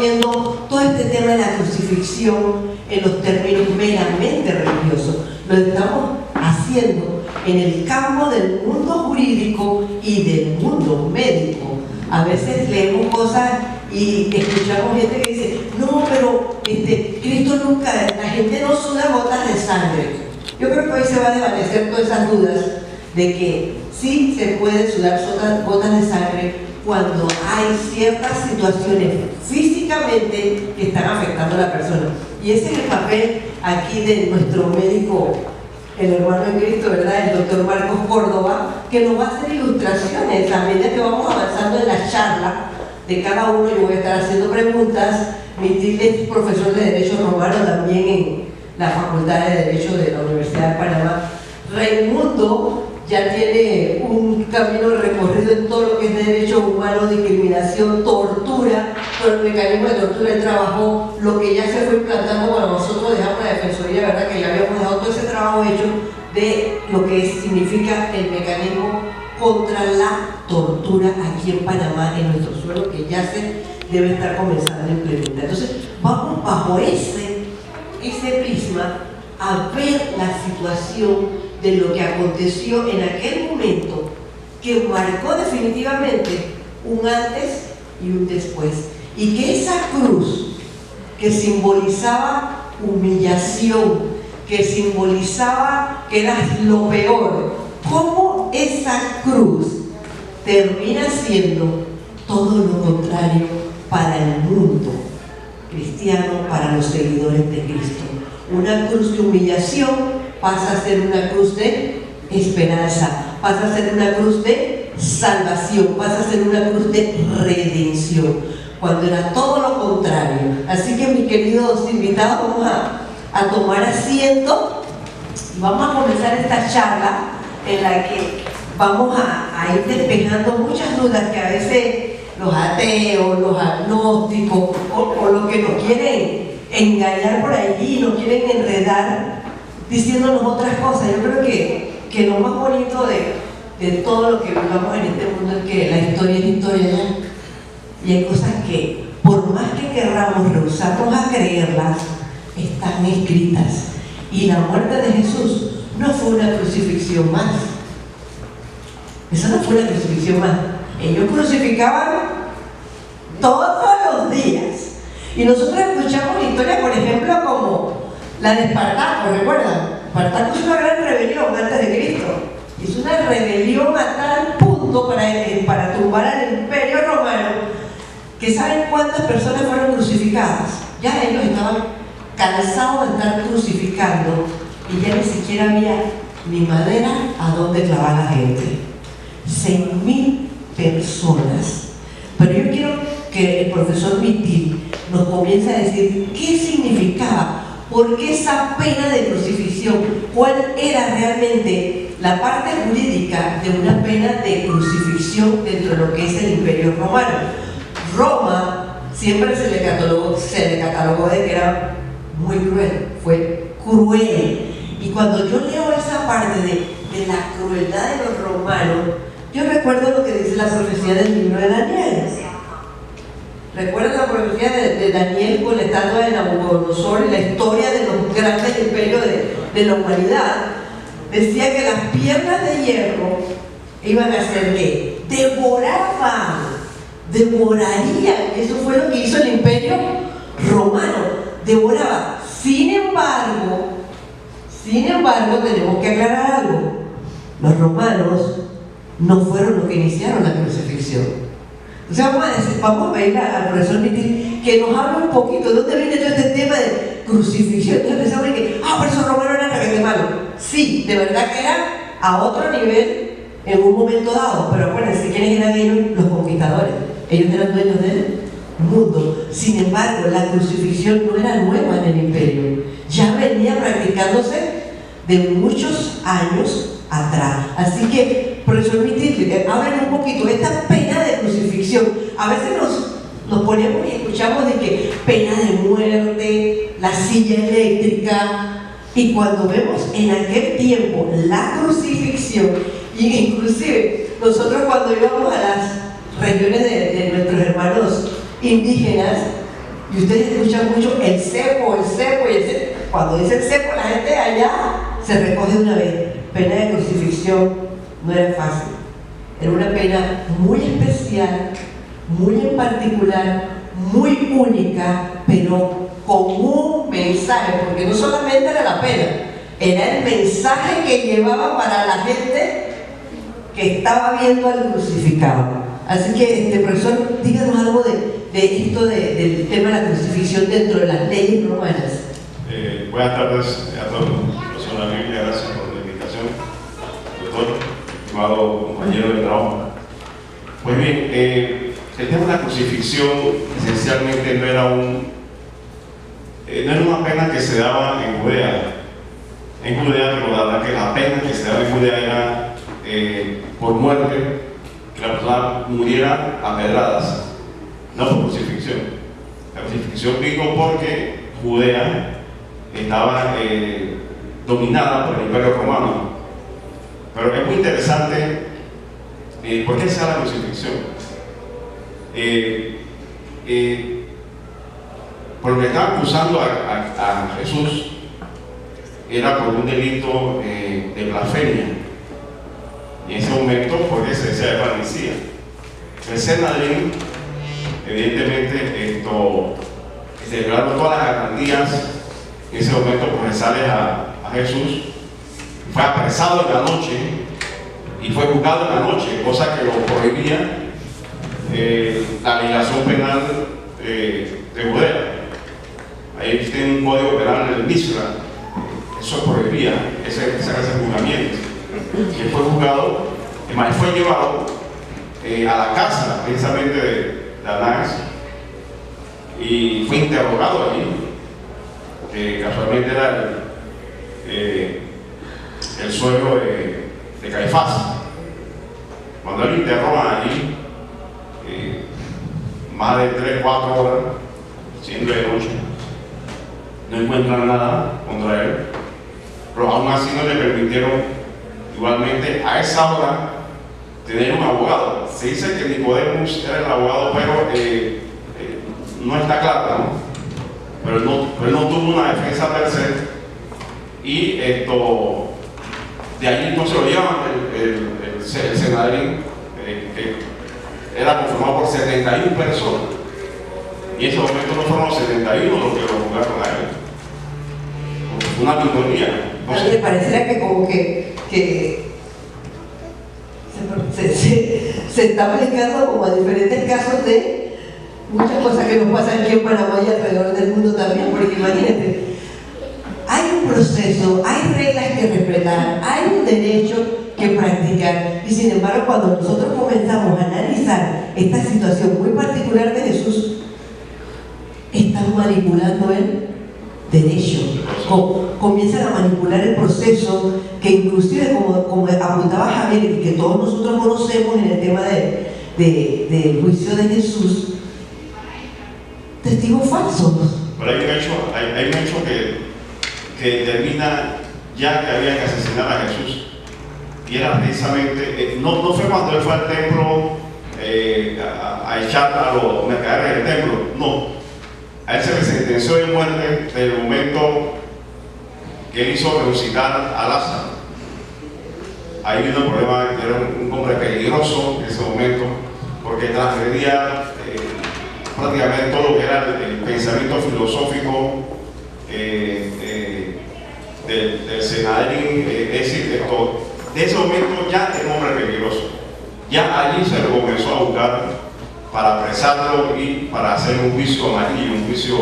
poniendo todo este tema de la crucifixión en los términos meramente religiosos. Lo estamos haciendo en el campo del mundo jurídico y del mundo médico. A veces leemos cosas y escuchamos gente que dice, no, pero Cristo nunca, la gente no suda gotas de sangre. Yo creo que hoy se va a desvanecer todas esas dudas de que sí se puede sudar gotas de sangre cuando hay ciertas situaciones físicamente que están afectando a la persona. Y ese es el papel aquí de nuestro médico, el hermano en Cristo, ¿verdad? El doctor Marcos Córdoba, que nos va a hacer ilustraciones a medida que vamos avanzando en la charla de cada uno. Yo voy a estar haciendo preguntas. Mi tío es profesor de Derecho Romano también en la Facultad de Derecho de la Universidad de Panamá. Raimundo ya tiene un camino recorrido en todo lo que es derecho humano, discriminación, tortura, todo el mecanismo de tortura. Él trabajó lo que ya se fue implantando cuando nosotros dejamos la Defensoría, ¿verdad? Que ya habíamos dejado todo ese trabajo hecho de lo que significa el mecanismo contra la tortura aquí en Panamá, en nuestro suelo, que ya se debe estar comenzando a implementar. Entonces, vamos bajo ese prisma a ver la situación de lo que aconteció en aquel momento, que marcó definitivamente un antes y un después, y que esa cruz que simbolizaba humillación, que simbolizaba que eras lo peor, cómo esa cruz termina siendo todo lo contrario para el mundo cristiano, para los seguidores de Cristo. Una cruz de humillación pasa a ser una cruz de esperanza, pasa a ser una cruz de salvación, pasa a ser una cruz de redención, cuando era todo lo contrario. Así que, mis queridos invitados, vamos a tomar asiento y vamos a comenzar esta charla en la que vamos a ir despejando muchas dudas que a veces los ateos, los agnósticos o los que nos quieren engañar por allí, nos quieren enredar diciéndonos otras cosas. Yo creo que lo más bonito de todo lo que vivamos en este mundo es que la historia es historia ya. Y hay cosas que, por más que querramos rehusarnos a creerlas, están escritas. Y la muerte de Jesús no fue una crucifixión más. Esa no fue una crucifixión más. Ellos crucificaban todos los días. Y nosotros escuchamos historias, por ejemplo, como la de Espartaco, ¿recuerdan? Espartaco es una gran rebelión antes de Cristo. Es una rebelión a tal punto para tumbar al Imperio Romano, que ¿saben cuántas personas fueron crucificadas? Ya ellos estaban cansados de estar crucificando y ya ni siquiera había ni madera a donde clavar a la gente. 6.000 personas. Pero yo quiero que el profesor Mitil nos comience a decir qué significaba, por qué esa pena de crucifixión, cuál era realmente la parte jurídica de una pena de crucifixión dentro de lo que es el Imperio Romano. Roma siempre se le catalogó de que era muy cruel, fue cruel. Y cuando yo leo esa parte de la crueldad de los romanos, yo recuerdo lo que dice la profecía del libro de Daniel. ¿Recuerdan la profecía de Daniel con la estatua de Nabucodonosor y la historia de los grandes imperios de la humanidad? Decía que las piernas de hierro iban a ser ¿qué? Devorarían. Eso fue lo que hizo el Imperio Romano, devoraba. Sin embargo, tenemos que aclarar algo. Los romanos no fueron los que iniciaron la crucifixión. O sea, vamos a pedirle al profesor Mitil que nos hable un poquito de dónde viene todo este tema de crucifixión. Entonces pensamos que, por eso los romanos eran requete malos. Sí, de verdad que era a otro nivel en un momento dado, pero acuérdense, ¿quiénes eran ellos? Los conquistadores. Ellos eran dueños del mundo. Sin embargo, la crucifixión no era nueva en el imperio. Ya venía practicándose de muchos años atrás. Así que, profesor Mitil, hablen un poquito de esta pena de crucifixión. A veces nos ponemos y escuchamos de que pena de muerte, la silla eléctrica, y cuando vemos en aquel tiempo la crucifixión, y inclusive nosotros cuando íbamos a las regiones de nuestros hermanos indígenas, Y ustedes escuchan mucho el cepo, y el cepo. Cuando dice el cepo, la gente allá se recoge una vez. Pena de crucifixión no era fácil. Era una pena muy especial, muy en particular, muy única, pero con un mensaje, porque no solamente era la pena, era el mensaje que llevaba para la gente que estaba viendo al crucificado. Así que, profesor, díganos algo de esto del tema de la crucifixión dentro de las leyes romanas. Buenas tardes a todos. Profesor de la Biblia, gracias por la invitación. Doctor, estimado compañero de trabajo. Pues bien, el tema de la crucifixión esencialmente no era una pena que se daba en Judea. En Judea, recordarán que la pena que se daba en Judea era por muerte, que la persona muriera a pedradas, no por crucifixión. La crucifixión vino porque Judea estaba dominada por el Imperio Romano. Pero es muy interesante por qué se da la crucifixión. Por lo que estaban acusando a Jesús era por un delito de blasfemia. Y en ese momento, porque se decía de paralítica. El Sanedrín, evidentemente, se llevaron todas las garantías. En ese momento, procesales a Jesús. Fue apresado en la noche y fue juzgado en la noche, cosa que lo prohibía la legislación penal de Judea. Ahí tiene un código penal en el Misra, eso prohibía ese juzgamiento. Y él fue juzgado, además fue llevado a la casa precisamente de Anás y fue interrogado allí, que casualmente era el suegro de Caifás. Cuando él interroga allí, más de 3-4 horas, siendo de noche, no encuentran nada contra él, pero aún así no le permitieron igualmente a esa hora tener un abogado. Se dice que Nicodemos era el abogado, pero no está claro, ¿no? Pero él no tuvo una defensa per se, y de allí entonces lo llevan el Sanedrín, que era conformado por 71 personas, y en ese momento no fueron los 71 los que lo juzgaron a él. Fue una minoría. A mí me pareciera que como que se está aplicando como a diferentes casos de muchas cosas que nos pasan aquí en Panamá y alrededor del mundo también, porque imagínate, hay un proceso, hay reglas que respetar, hay un derecho que practicar, y sin embargo cuando nosotros comenzamos a analizar esta situación muy particular de Jesús, están manipulando el derecho, comienzan a manipular el proceso que inclusive como apuntaba Javier y que todos nosotros conocemos en el tema del juicio de Jesús, testigos falsos. Pero hay un hecho que determina ya que había que asesinar a Jesús, y era precisamente, no fue cuando él fue al templo a echar a los mercaderes del templo, no. A él se le sentenció de muerte desde el momento que él hizo resucitar a Lázaro. Ahí vino el problema, era un hombre peligroso en ese momento, porque transgredía prácticamente todo lo que era el pensamiento filosófico del Sanedrín, es decir, de ese momento ya era un hombre peligroso. Ya allí se lo comenzó a buscar para apresarlo y para hacer un juicio amarillo, un juicio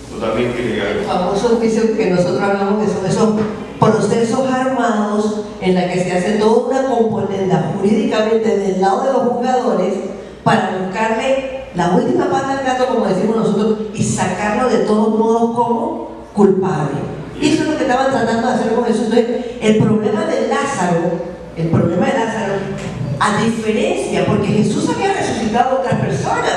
totalmente ilegal. El famoso juicio que nosotros hablamos, que son esos procesos armados en la que se hace toda una componenda jurídicamente del lado de los juzgadores para buscarle la última pata al gato, como decimos nosotros, y sacarlo de todos modos como culpable. Y eso es lo que estaban tratando de hacer con Jesús. Entonces, el problema de Lázaro, a diferencia, porque Jesús había resucitado a otras personas,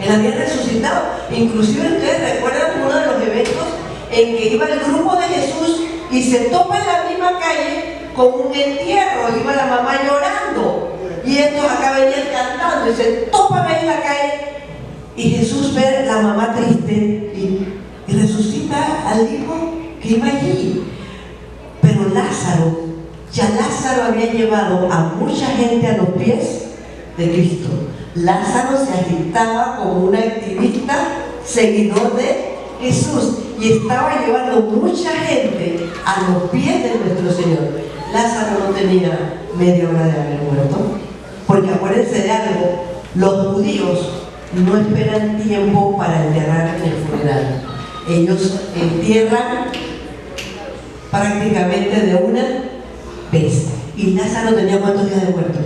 él había resucitado, inclusive ustedes recuerdan uno de los eventos en que iba el grupo de Jesús y se topa en la misma calle con un entierro, iba la mamá llorando y estos acá venían cantando y se topan ahí en la calle y Jesús ve a la mamá triste que iba allí. Pero Lázaro había llevado a mucha gente a los pies de Cristo. Lázaro se agitaba como un activista seguidor de Jesús y estaba llevando mucha gente a los pies de nuestro Señor. Lázaro no tenía media hora de haber muerto, porque acuérdense de algo, los judíos no esperan tiempo para enterrar en el funeral. Ellos entierran prácticamente de una vez. ¿Y Lázaro tenía cuántos días de muerto?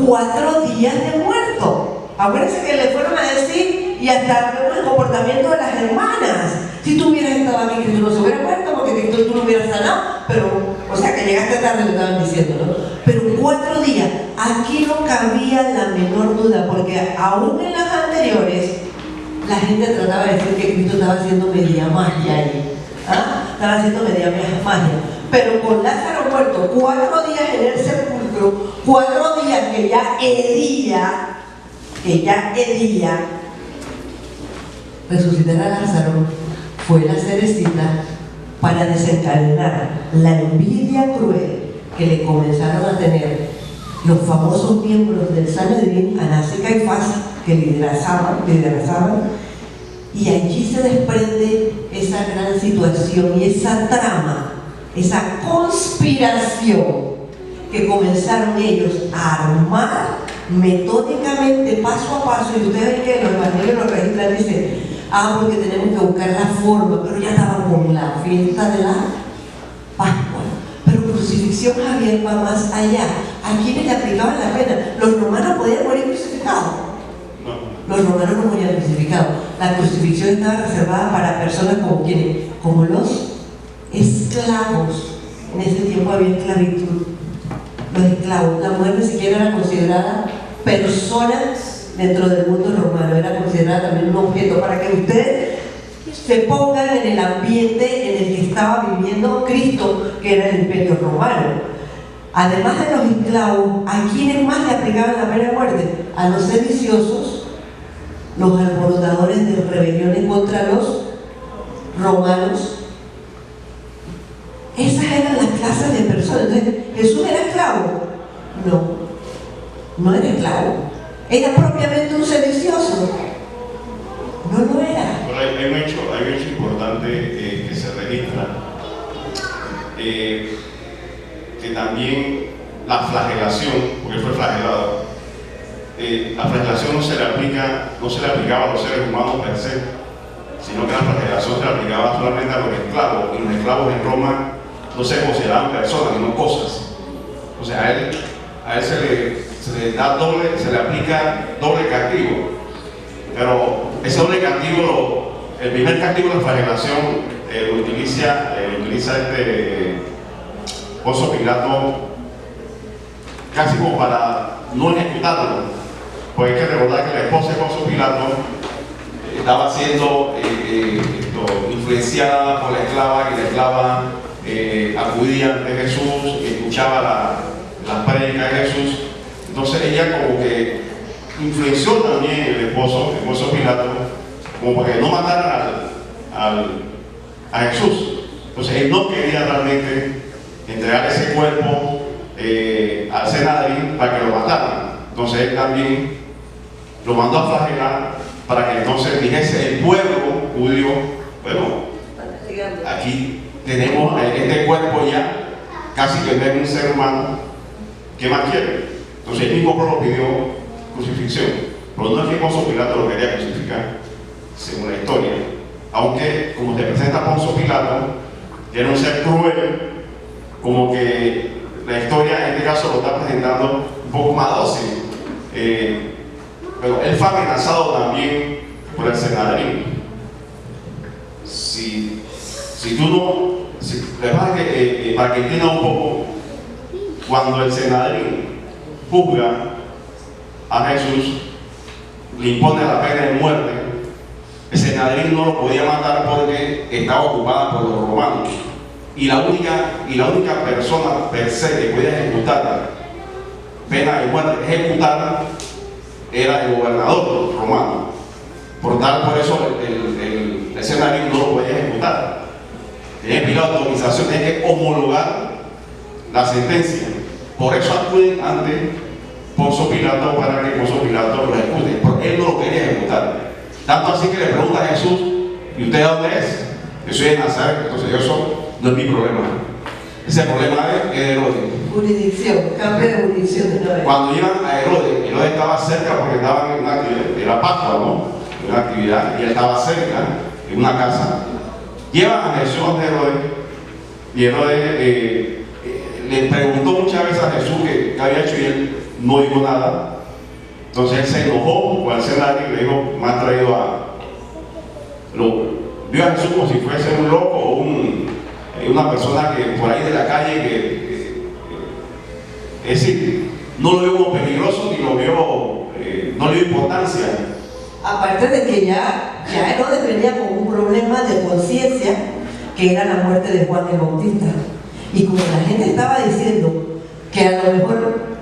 4 días de muerto. Acuérdense que le fueron a decir, y hasta vemos el comportamiento de las hermanas. Si tú hubieras estado aquí, Cristo no se hubiera muerto, porque Cristo tú lo hubieras sanado, pero, o sea, que llegaste tarde, lo estaban diciendo, ¿no? Pero 4 días, aquí no cabía la menor duda, porque aún en las anteriores, la gente trataba de decir que Cristo estaba haciendo media magia ahí. Estaba haciendo media magia. Pero con Lázaro muerto, 4 días en el sepulcro, 4 días que ya hedía, resucitar a Lázaro fue la cerecita para desencadenar la envidia cruel que le comenzaron a tener los famosos miembros del Sanedrín, Anás y Caifás, que lideraban, y allí se desprende esa gran situación y esa trama, esa conspiración que comenzaron ellos a armar metódicamente, paso a paso. Y ustedes ven que los evangelios lo registran, dicen, porque tenemos que buscar la forma, pero ya estaban con la fiesta de la Pascua. Pero crucifixión, Javier, va más allá. ¿A quiénes le aplicaban la pena? Los romanos podían morir crucificados. Los romanos no morían crucificados. La crucifixión estaba reservada para personas como quienes, como los esclavos. En ese tiempo había esclavitud. Los esclavos, la mujer ni siquiera era considerada personas dentro del mundo romano, era considerada también un objeto, para que ustedes se pongan en el ambiente en el que estaba viviendo Cristo, que era el imperio romano. Además de los esclavos, ¿a quiénes más le aplicaban la pena de muerte? A los sediciosos, los alborotadores de rebeliones contra los romanos. Esas eran las clases de personas. Entonces, ¿Jesús era esclavo? No era esclavo. ¿Era propiamente un sedicioso? No lo era. Pero hay un hecho importante que se registra, que también la flagelación, porque fue flagelado, la flagelación no se le aplicaba a los seres humanos per se, sino que la flagelación se le aplicaba solamente a los esclavos, y los esclavos en Roma no se consideraban personas, sino cosas. O sea, a él se le aplica doble castigo. Pero ese doble castigo, el primer castigo de la flagelación lo utiliza Poncio Pilato casi como para no ejecutarlo. Porque hay que recordar que la esposa de Poncio Pilato estaba siendo influenciada por la esclava, y la esclava acudía ante Jesús y escuchaba las prédicas de Jesús. Entonces ella como que influenció también el esposo Pilato, como para que no mataran a Jesús. Entonces él no quería realmente entregar ese cuerpo al Sanedrín para que lo mataran. Entonces él también lo mandó a flagelar para que entonces dijese el pueblo judío, bueno, aquí tenemos este cuerpo ya, casi que no es un ser humano, ¿qué más quiere? Entonces el mismo pueblo pidió crucifixión, pero no es que Poncio Pilato lo quería crucificar, según la historia, aunque como se presenta Poncio Pilato, era un ser cruel, como que la historia en este caso lo está presentando un poco más dócil, pero él fue amenazado también por el Sanedrín. Para que entienda un poco, cuando el Sanedrín juzga a Jesús, le impone la pena de muerte, el Sanedrín no lo podía matar porque estaba ocupada por los romanos, y la única persona per se que podía ejecutar la pena de muerte, ejecutarla, era el gobernador romano. Por eso el Sanedrín no lo podía ejecutar. tiene que pedir la autorización, tiene que homologar la sentencia. Por eso acuden ante Poncio Pilato para que Poncio Pilato lo ejecute, porque él no lo quería ejecutar. Tanto así que le pregunta a Jesús: ¿y usted de dónde es? Yo soy de Nazaret. Entonces eso no es mi problema. Ese problema es Herodes. Jurisdicción, cambio de jurisdicción de Herodes. Cuando llegan a Herodes, Herodes estaba cerca porque estaban en una actividad, era Pascua, ¿no? En una actividad, y él estaba cerca, en una casa. Llevan a Jesús a Herodes, y Herodes le preguntó muchas veces a Jesús qué había hecho, y él no dijo nada. Entonces él se enojó con el cenario y le dijo: me han traído vio a Jesús como si fuese un loco o una persona que por ahí de la calle es decir, no lo vio como peligroso ni lo vio, no le dio importancia. Aparte de que ya Herodes venía con un problema de conciencia, que era la muerte de Juan el Bautista. Y como la gente estaba diciendo que a lo mejor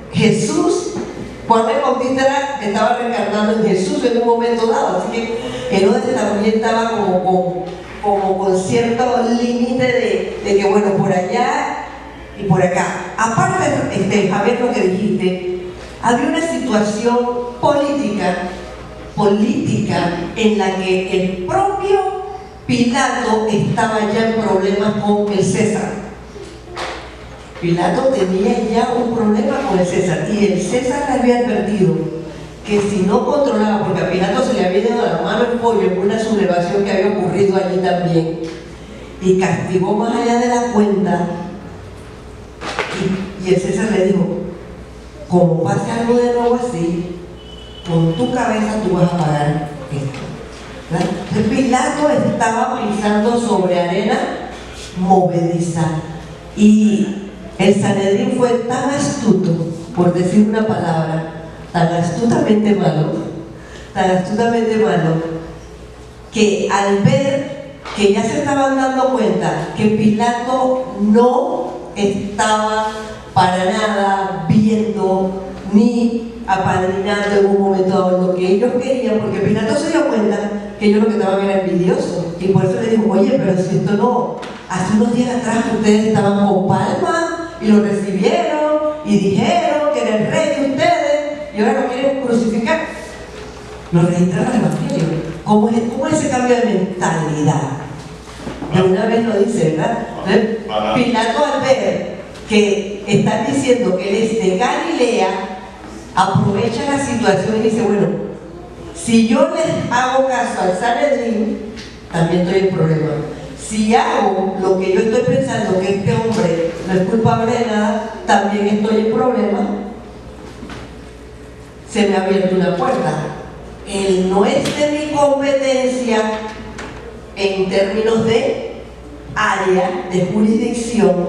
Juan el Bautista estaba reencarnando en Jesús en un momento dado, así que Herodes también estaba como con cierto límite de que bueno, por allá y por acá. Aparte, Javier, lo que dijiste, había una situación política en la que el propio Pilato estaba ya en problemas con el César. Pilato tenía ya un problema con el César, y el César le había advertido que si no controlaba, porque a Pilato se le había ido la mano el pollo en una sublevación que había ocurrido allí también, y castigó más allá de la cuenta, y el César le dijo: como pase algo de nuevo así, con tu cabeza tú vas a pagar esto. Entonces Pilato estaba pisando sobre arena movediza, y el Sanedrín fue tan astuto, por decir una palabra, tan astutamente malo, que al ver que ya se estaban dando cuenta que Pilato no estaba para nada viendo ni apadrinando en un momento dado lo que ellos querían, porque Pilato se dio cuenta que ellos lo que estaban era envidiosos, y por eso le dijo: oye, pero si esto no, hace unos días atrás ustedes estaban con palmas y lo recibieron y dijeron que era el rey de ustedes, y ahora lo quieren crucificar. Lo registraron en el Evangelio. ¿Cómo es ese cambio de mentalidad? De una vez lo dice, ¿verdad? Entonces, Pilato, al ver que están diciendo que él es de Galilea, aprovecha la situación y dice: bueno, si yo les hago caso al Sanedrín, también estoy en problema. Si hago lo que yo estoy pensando, que este hombre no es culpable de nada, también estoy en problema. Se me ha abierto una puerta. Él no es de mi competencia en términos de área, de jurisdicción,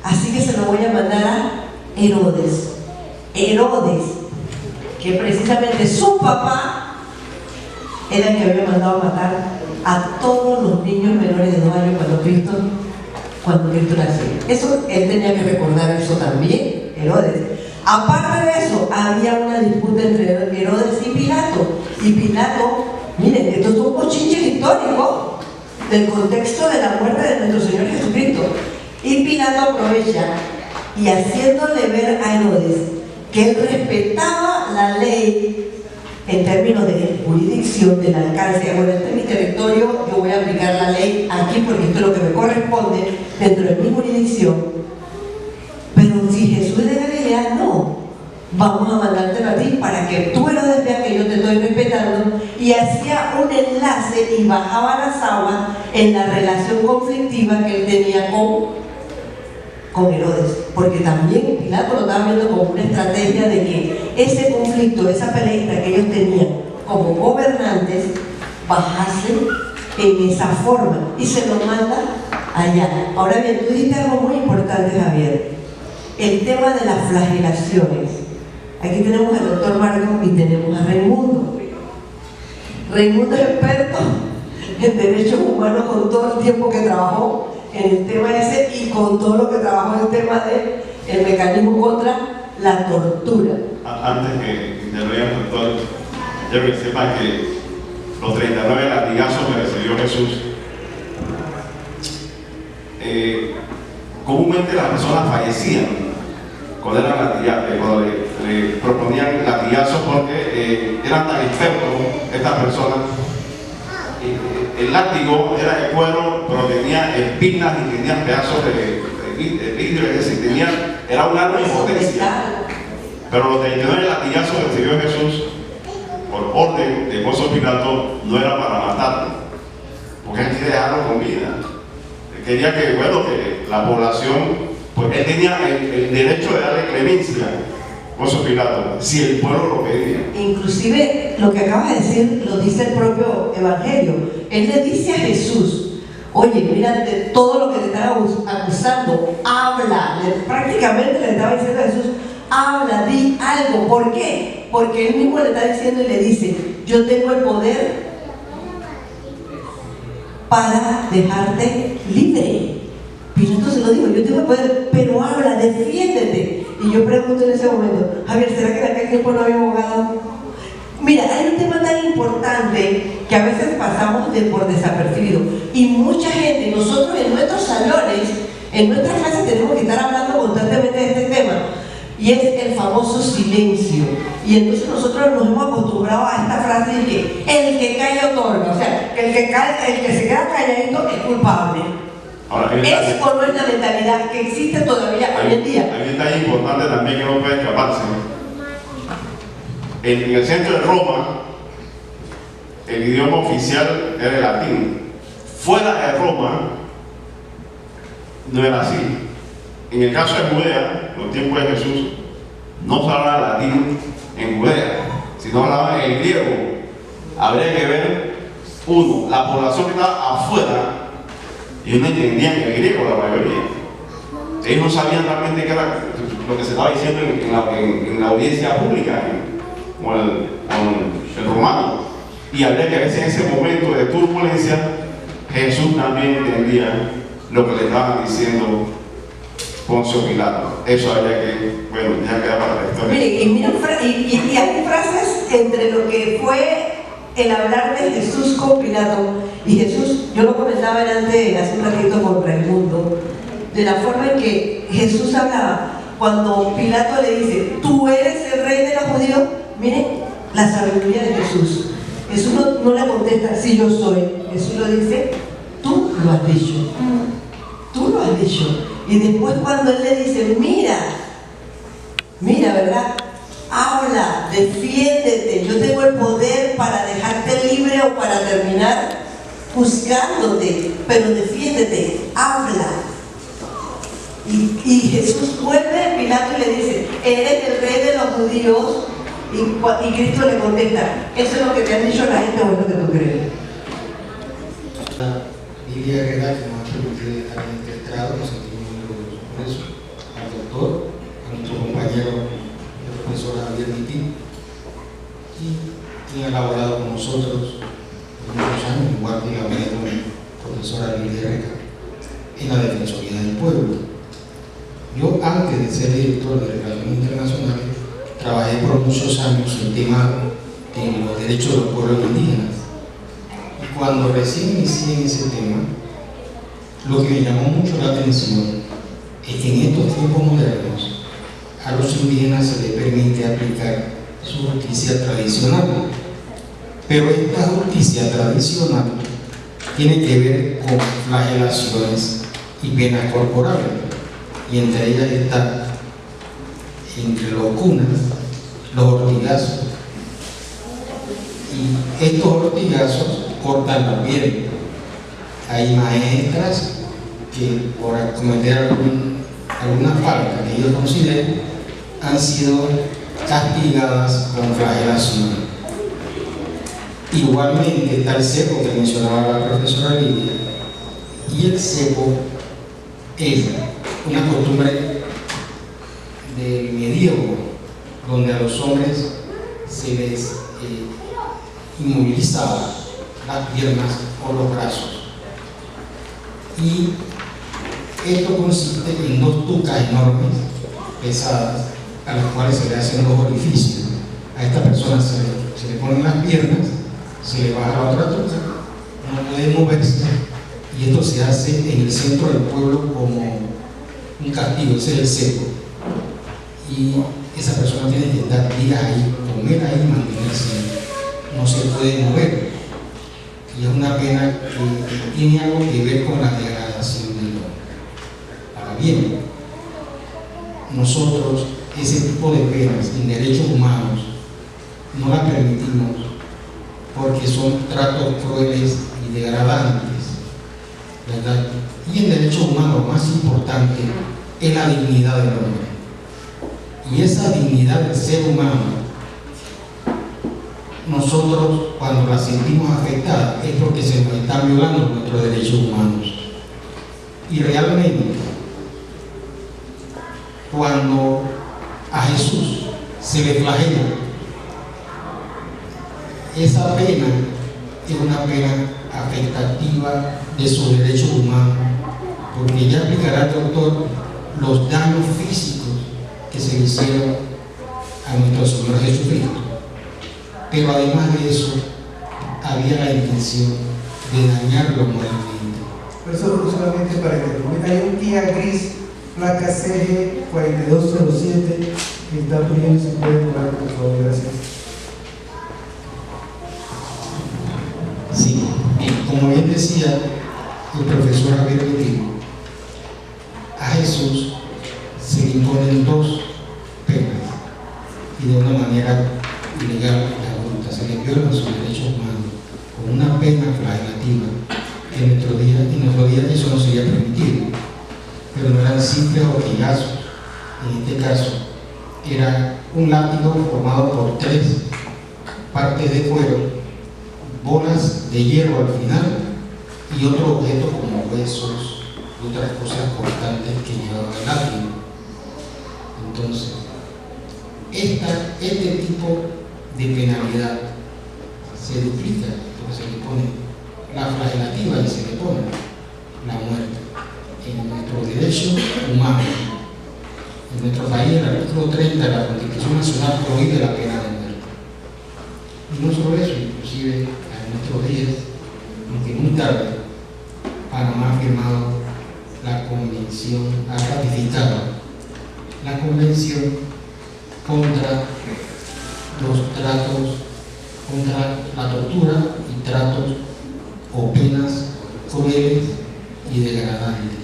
así que se lo voy a mandar a Herodes. Herodes, que precisamente su papá era el que había mandado a matar a todos los niños menores de 2 años cuando Cristo nació. Eso, él tenía que recordar eso también, Herodes. Aparte de eso, había una disputa entre Herodes y Pilato. Y Pilato, miren, estos son bochinches históricos del contexto de la muerte de nuestro Señor Jesucristo. Y Pilato aprovecha, y haciéndole ver a Herodes que él respetaba la ley en términos de jurisdicción, del alcance. Bueno, este es mi territorio, yo voy a aplicar la ley aquí porque esto es lo que me corresponde dentro de mi jurisdicción. Pero si Jesús es de Galilea, no. Vamos a mandártelo a ti para que tú, Herodes, veas que yo te estoy respetando. Y hacía un enlace y bajaba las aguas en la relación conflictiva que él tenía con Herodes, porque también Pilato lo estaba viendo como una estrategia de que ese conflicto, esa pelea que ellos tenían como gobernantes, bajase en esa forma, y se lo manda allá. Ahora bien, tú dijiste algo muy importante, Javier: el tema de las flagelaciones. Aquí tenemos al doctor Marcos y tenemos a Raimundo. Raimundo es experto en derechos humanos, con todo el tiempo que trabajó en el tema ese y con todo lo que trabajó en el tema del mecanismo contra la tortura. Antes que intervenga el doctor, quiero que sepan que los 39 latigazos que recibió Jesús comúnmente las personas fallecían cuando le proponían latigazos porque eran tan expertos estas personas. El látigo era de cuero, pero tenía espinas y tenía pedazos de vidrio, es decir, era un arma de potencia. Pero los 39 latigazos que recibió Jesús por orden de Poncio Pilato no era para matarlo, porque él quería dejarlo con vida. Él quería que, bueno, que la población, pues él tenía el derecho de darle clemencia a Poncio Pilato, si el pueblo lo pedía. Inclusive lo que acabas de decir lo dice el propio Evangelio. Él le dice a Jesús: oye, mira, de todo lo que te están acusando, habla. Prácticamente le estaba diciendo a Jesús: habla, di algo. ¿Por qué? Porque él mismo le está diciendo y le dice: yo tengo el poder para dejarte libre. Pilato se lo dijo: yo tengo el poder, pero habla, defiéndete. Y yo pregunto en ese momento: Javier, ¿será que en aquel tiempo no había abogado? Mira, hay un tema tan importante que a veces pasamos por desapercibido, y mucha gente, nosotros en nuestros salones, en nuestras clases, tenemos que estar hablando constantemente de este tema, y es el famoso silencio. Y entonces nosotros nos hemos acostumbrado a esta frase de que el que calla otorga, o sea, el que se queda calladito es culpable. Ahora, ¿Es o no es la mentalidad que existe todavía hoy en día? Hay un detalle importante también que no puede escaparse. En el centro de Roma, el idioma oficial era el latín. Fuera de Roma, no era así. En el caso de Judea, en los tiempos de Jesús, no se hablaba latín en Judea, sino hablaban el griego. Habría que ver, uno, la población que estaba afuera, ellos no entendían el griego, la mayoría. Ellos no sabían realmente qué era lo que se estaba diciendo en la audiencia pública, con el romano. Y habría que ver si en ese momento de turbulencia Jesús también entendía lo que le estaban diciendo Poncio Pilato. Eso habría que, bueno, ya queda para la historia. Mire, y hay frases entre lo que fue el hablar de Jesús con Pilato y Jesús. Yo lo comentaba hace un ratito con Raimundo, de la forma en que Jesús hablaba cuando Pilato le dice: tú eres el rey de los judíos. Miren la sabiduría de Jesús. Jesús no le contesta: sí, yo soy. Jesús lo dice: tú lo has dicho, tú lo has dicho. Y después cuando él le dice: mira, ¿verdad? Habla, defiéndete, yo tengo el poder para dejarte libre o para terminar juzgándote, pero defiéndete, habla. Y Jesús vuelve a Pilato y le dice: eres el rey de los judíos. Y Cristo le contesta: ¿eso es lo que te han dicho la gente o es lo que tú crees? Lidia Herrera, que nos ha permitido estar en este estrado, nos sentimos muy orgullosos por eso. Al doctor, a nuestro compañero, el profesor Javier Mitín, quien ha elaborado con nosotros por muchos años, igual que la profesora Lidia Herrera, en la Defensoría del Pueblo. Yo, antes de ser director de Relaciones Internacionales, trabajé por muchos años el tema de los derechos de los pueblos indígenas. Y cuando recién inicié en ese tema, lo que me llamó mucho la atención es que en estos tiempos modernos a los indígenas se les permite aplicar su justicia tradicional. Pero esta justicia tradicional tiene que ver con flagelaciones y penas corporales. Y entre ellas está, entre los cunas, los ortigazos. Y estos ortigazos cortan la piel. Hay maestras que por cometer alguna falta que ellos consideren han sido castigadas con flagelación. Igualmente está el cepo que mencionaba la profesora Lidia, y el cepo es una costumbre del medievo, donde a los hombres se les inmovilizaba las piernas o los brazos. Y esto consiste en dos tucas enormes, pesadas, a las cuales se le hacen dos orificios. A esta persona se le ponen las piernas, se le baja la otra tuca, no puede moverse, y esto se hace en el centro del pueblo como un castigo, ese es el seco. Y esa persona tiene que estar días ahí, comer ahí y mantenerse. No se puede mover. Y es una pena que tiene algo que ver con la degradación del hombre. Ahora bien, nosotros ese tipo de penas en derechos humanos no la permitimos porque son tratos crueles y degradantes, ¿verdad? Y en derechos humanos lo más importante es la dignidad del hombre. Y esa dignidad del ser humano, nosotros cuando la sentimos afectada es porque se nos están violando nuestros derechos humanos. Y realmente, cuando a Jesús se le flagela, esa pena es una pena afectativa de sus derechos humanos, porque ya explicará el doctor los daños físicos que se le hicieron a nuestro Señor Jesucristo. Pero además de eso, había la intención de dañarlo moralmente. Por eso, solamente para que hay un Kia gris, placa CG 4207, que está pidiendo si puede tomar, por favor, gracias. Sí, como bien decía el profesor Javier Betino, a Jesús se le imponen dos penas y de una manera ilegal se le violan sus derechos humanos con una pena flagelativa que en nuestro día eso no sería permitido, pero no eran simples hormigazos. En este caso era un látigo formado por 3 partes de cuero, bolas de hierro al final y otro objeto como huesos y otras cosas cortantes que llevaba el látigo. Entonces, este tipo de penalidad se duplica porque se le pone la flagelativa y se le pone la muerte. En nuestro derecho humano, en nuestro país, el artículo 30 de la Constitución Nacional prohíbe la pena de muerte. Y no solo eso, inclusive en nuestros días, aunque muy tarde, Panamá ha firmado la convención, ha ratificado la convención contra los tratos, contra la tortura y tratos o penas crueles y degradantes.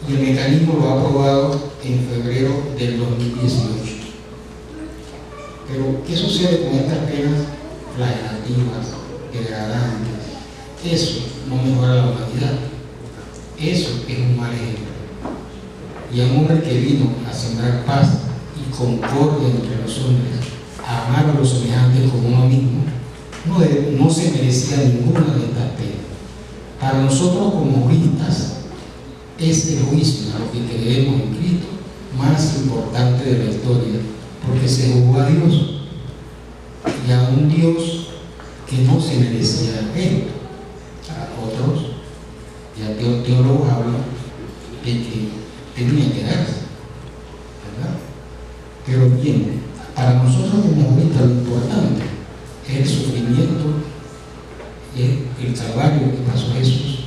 Y el mecanismo lo ha aprobado en febrero del 2018. Pero, ¿qué sucede con estas penas flagelativas, degradantes? Eso no mejora la humanidad. Eso es un mal ejemplo. Y a un hombre que vino a sembrar paz y concordia entre los hombres, a amar a los semejantes como uno mismo, no se merecía ninguna de estas penas. Para nosotros como juristas es el juicio a lo que creemos en Cristo más importante de la historia, porque se juzgó a Dios y a un Dios que no se merecía esto. A otros, ya teólogos hablan de que tenía que darse, ¿verdad? Pero bien, para nosotros como juristas lo importante es el sufrimiento, es el calvario que pasó Jesús.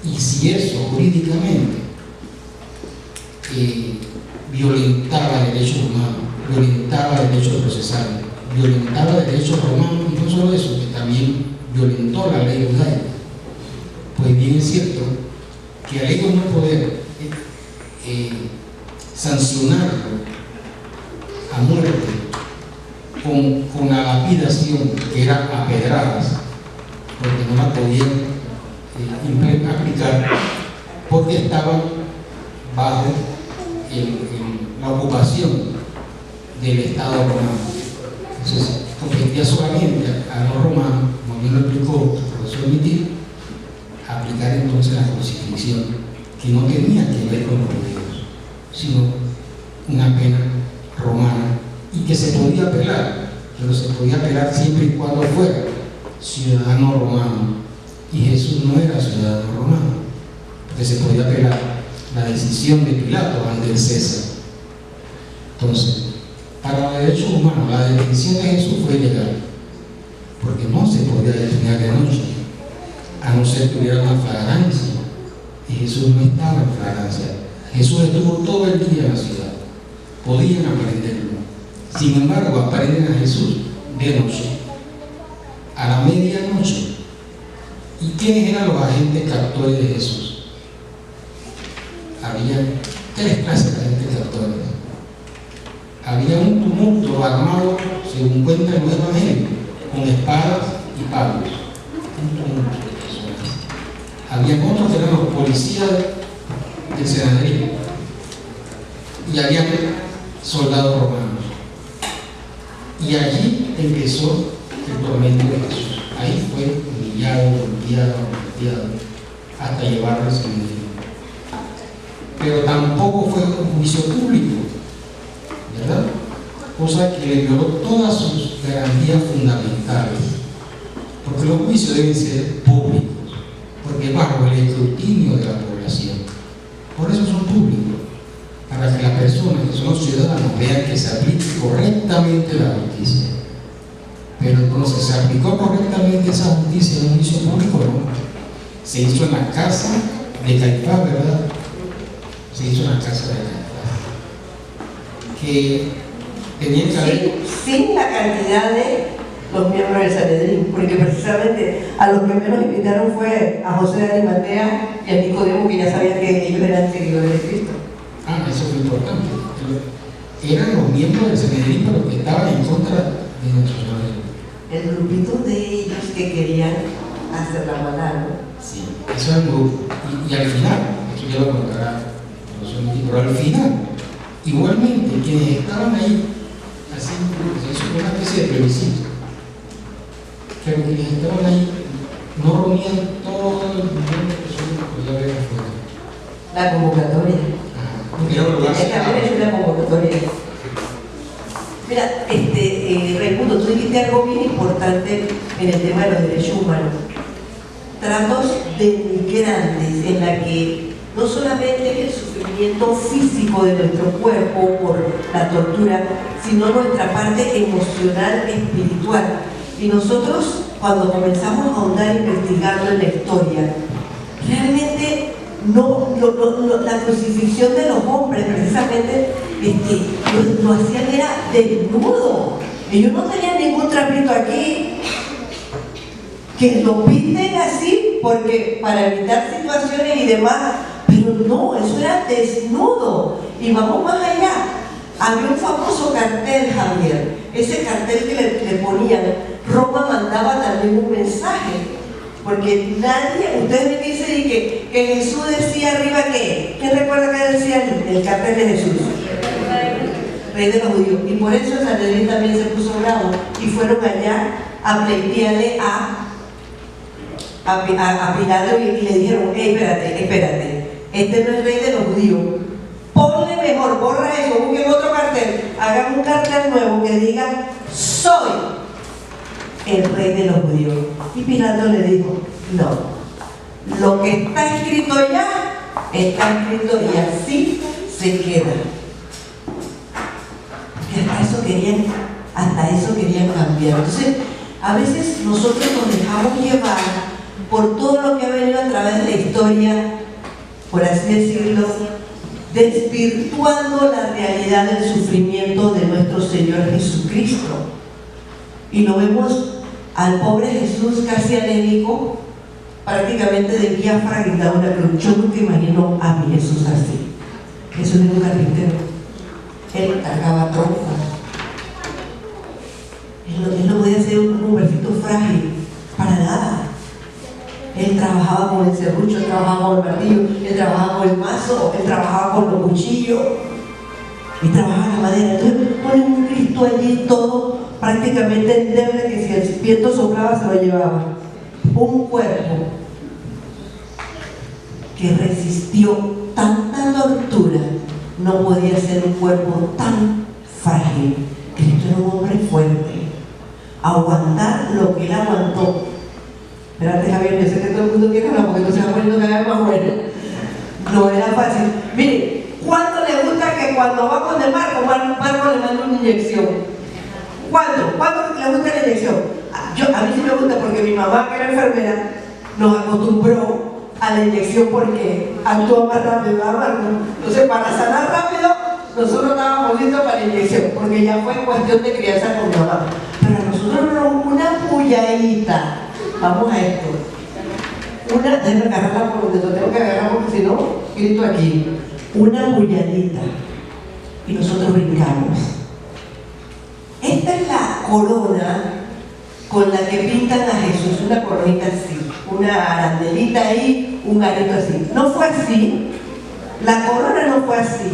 Y si eso jurídicamente violentaba derechos humanos, violentaba derechos procesales, violentaba derechos romanos, y no solo eso, que también violentó la ley judaica, pues bien es cierto que al ellos no poder sancionarlo a muerte con la lapidación, que era a pedradas, porque no la podían aplicar, porque estaban bajo la ocupación del Estado romano. Entonces, competía solamente a los romanos, como bien lo explicó el profesor Mitil, aplicar entonces la crucifixión, que no tenía que ver con los judíos, sino una pena romana, y que se podía apelar, pero se podía apelar siempre y cuando fuera ciudadano romano. Y Jesús no era ciudadano romano, porque se podía apelar la decisión de Pilato ante el César. Entonces, para los derechos humanos, la detención de Jesús fue ilegal, porque no se podía detener de noche, a no ser que hubiera una flagrancia, y Jesús no estaba en flagrancia. Jesús estuvo todo el día en la ciudad. Podían aprenderlo. Sin embargo, aprenden a Jesús de noche, a la medianoche. ¿Y quiénes eran los agentes captores de Jesús? Había 3 clases de agentes captores. Había un tumulto armado, según cuenta el Nuevo Evangelio, con espadas y palos. Un tumulto de personas. Había otros que eran los policías del Sanedrín. Y había soldados romanos. Y allí empezó el tormento de Jesús. Ahí fue humillado, golpeado, hasta llevarlo al Sanedrín. Pero tampoco fue un juicio público, ¿verdad? Cosa que le violó todas sus garantías fundamentales. Porque los juicios deben ser públicos, porque bajo el escrutinio de la población. Por eso son públicos, para que las personas que son los ciudadanos vean que se aplique correctamente la justicia. Pero entonces, ¿se aplicó correctamente esa justicia en un juicio público? No. Se hizo en la casa de Caifás, ¿verdad? Se hizo en la casa de Caifás. Que tenían que haber... sin la cantidad de los miembros del Sanedrín, porque precisamente a los que menos invitaron fue a José de Arimatea y a Nicodemo, que ya sabían que ellos eran seguidores de Cristo. Eso fue importante. Eran los miembros del Sanedrín, pero que estaban en contra de nuestro Señor. El grupito de ellos que querían hacer la maldad, ¿no? Sí, eso era un grupo. Y al final, esto ya lo contará, pero al final, igualmente, quienes estaban ahí, así, eso fue una especie de plebiscito, pero quienes estaban ahí no reunían todo el millón de personas que podía haber afuera. La convocatoria. Es una convocatoria. Mira, Raimundo, tú dijiste algo bien importante en el tema de los derechos humanos. Tratos denigrantes en la que no solamente el sufrimiento físico de nuestro cuerpo por la tortura, sino nuestra parte emocional, espiritual. Y nosotros, cuando comenzamos a ahondar investigando en la historia, realmente la crucifixión de los hombres, precisamente, lo hacían era desnudo. Ellos no tenían ningún trapito aquí. Que lo pinten así porque para evitar situaciones y demás, pero no, eso era desnudo. Y vamos más allá. Había un famoso cartel, Javier. Ese cartel que le ponían, Roma mandaba también un mensaje. Porque nadie, ustedes me dicen que Jesús decía arriba que, ¿quién recuerda que decía el cartel de Jesús? Rey de los judíos. Y por eso el Sanedrín también se puso bravo y fueron allá a pleitearle a Pilato y le dijeron, espérate, este no es rey de los judíos. Ponle mejor, borra eso, busquen otro cartel, hagan un cartel nuevo que diga, soy el rey de los judíos. Y Pilato le dijo, no, lo que está escrito ya, está escrito y así se queda. Y hasta eso querían cambiar. Entonces, a veces nosotros nos dejamos llevar por todo lo que ha venido a través de la historia, por así decirlo, desvirtuando la realidad del sufrimiento de nuestro Señor Jesucristo. Y lo vemos al pobre Jesús casi anémico, prácticamente de diáfraga guindado una cruz. Yo nunca imagino a mi Jesús así. Jesús era un carpintero. Él cargaba troncos. Él no podía ser un hombrecito frágil, para nada. Él trabajaba con el serrucho, él trabajaba con el martillo, él trabajaba con el mazo, él trabajaba con los cuchillos y trabajaba la madera. Entonces ponen un Cristo allí todo prácticamente endeble, que si el viento soplaba se lo llevaba. Un cuerpo que resistió tanta tortura no podía ser un cuerpo tan frágil. Cristo era un hombre fuerte. Aguantar lo que él aguantó. Espérate, Javier, yo sé que todo el mundo quiere hablar porque no se va poniendo cada vez más bueno. No era fácil. Mire, ¿cuánto le gusta que cuando va con el Marco le manda una inyección? ¿Cuánto le gusta la inyección? A mí sí me gusta porque mi mamá, que era enfermera, nos acostumbró a la inyección porque actúa más rápido, ¿verdad? Entonces, para sanar rápido, nosotros estábamos listos para la inyección, porque ya fue cuestión de crianza con mi mamá. Pero a nosotros nos una pulladita. Vamos a esto. Déjame agarrarla por donde lo tengo que agarrar, porque si no, grito aquí. Una pulladita. Y nosotros brincamos. Esta es la corona con la que pintan a Jesús, una coronita así, una arandelita ahí, un garito así. No fue así. La corona no fue así.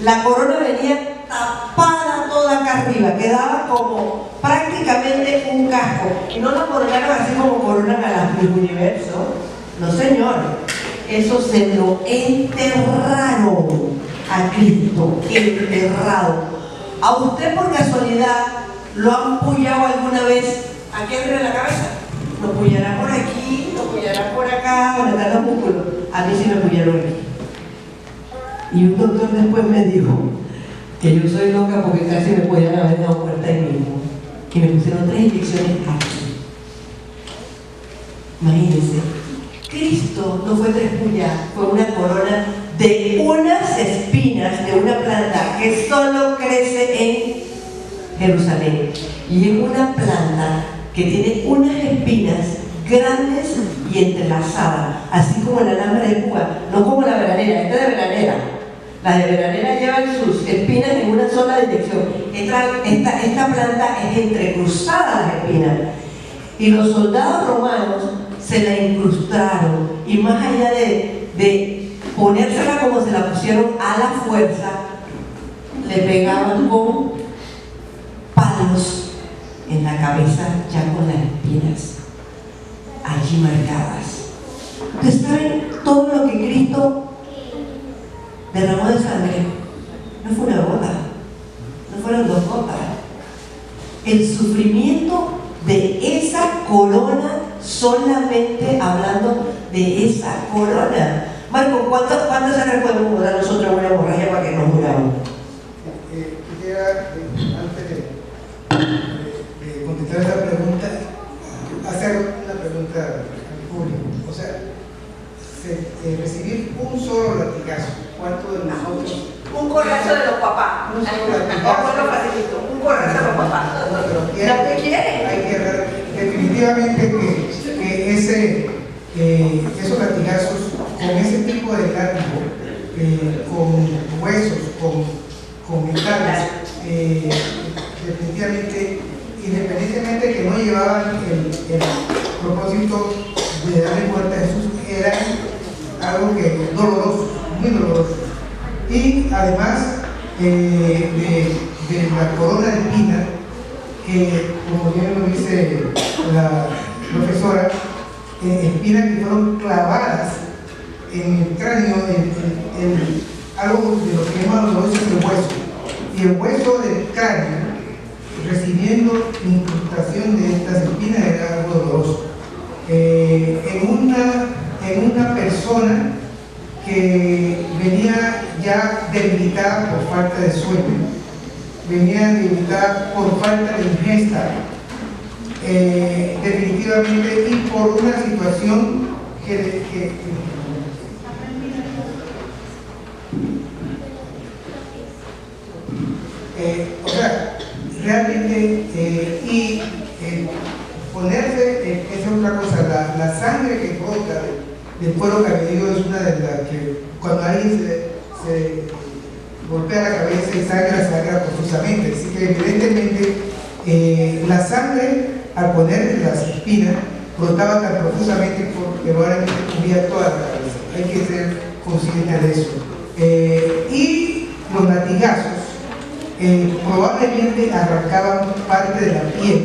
La corona venía tapada toda acá arriba, quedaba como prácticamente un casco. Y no la coronaron así como coronan a las Miss Universo. No, señor. Eso se lo enterraron a Cristo, enterrado. ¿A usted por casualidad lo han pullado alguna vez aquí arriba de la cabeza? Lo pullará por aquí, lo pullará por acá, donde están los músculos. A mí sí me pullaron aquí. Y un doctor después me dijo que yo soy loca porque casi me podían haber dado muerta ahí mismo. Y me pusieron 3 inyecciones aquí. Imagínense, Cristo no fue 3 pulladas, fue una corona de unas espinas de una planta que solo crece en Jerusalén. Y es una planta que tiene unas espinas grandes y entrelazadas, así como la lámpara de púa, no como la veranera. Esta es de veranera. Las de veranera llevan sus espinas en una sola dirección. Esta planta es entrecruzada las espinas. Y los soldados romanos se la incrustaron. Y más allá de ponérsela como se la pusieron a la fuerza, le pegaban con palos en la cabeza, ya con las espinas allí marcadas. Ustedes saben todo lo que Cristo derramó de sangre. No fue una gota, no fueron 2 gotas. El sufrimiento de esa corona, solamente hablando de esa corona. Marco, ¿cuántas sangre podemos dar nosotros una hemorragia para que nos muramos? Quisiera, antes de contestar esa pregunta, hacer una pregunta al público. O sea, recibir un solo latigazo, ¿cuánto de nosotros? Un corazo de los papás. Un solo latigazo. Un corazo de los papás. ¿Lo que quiere? Hay que ver definitivamente que esos latigazos con ese tipo de látigo, con huesos, con metales, definitivamente, independientemente que no llevaban el propósito de darle muerte a Jesús, era algo que doloroso, muy doloroso. Y además de la corona de espina, como bien lo dice la profesora, espinas que fueron clavadas en el cráneo, en algo de lo que llaman los huesos del hueso. Y el hueso del cráneo, recibiendo incrustación de estas espinas, era algo doloroso. En una persona que venía ya debilitada por falta de sueño, venía debilitada por falta de ingesta, definitivamente, y por una situación o sea, realmente, ponerse, esa es otra cosa, la sangre que brota del cuero cabelludo es una de las que cuando alguien se golpea la cabeza y sangra profusamente. Así que evidentemente la sangre, al ponerle las espinas, brotaba tan profusamente porque probablemente cubría toda la cabeza. Hay que ser consciente de eso. Y los latigazos probablemente arrancaban parte de la piel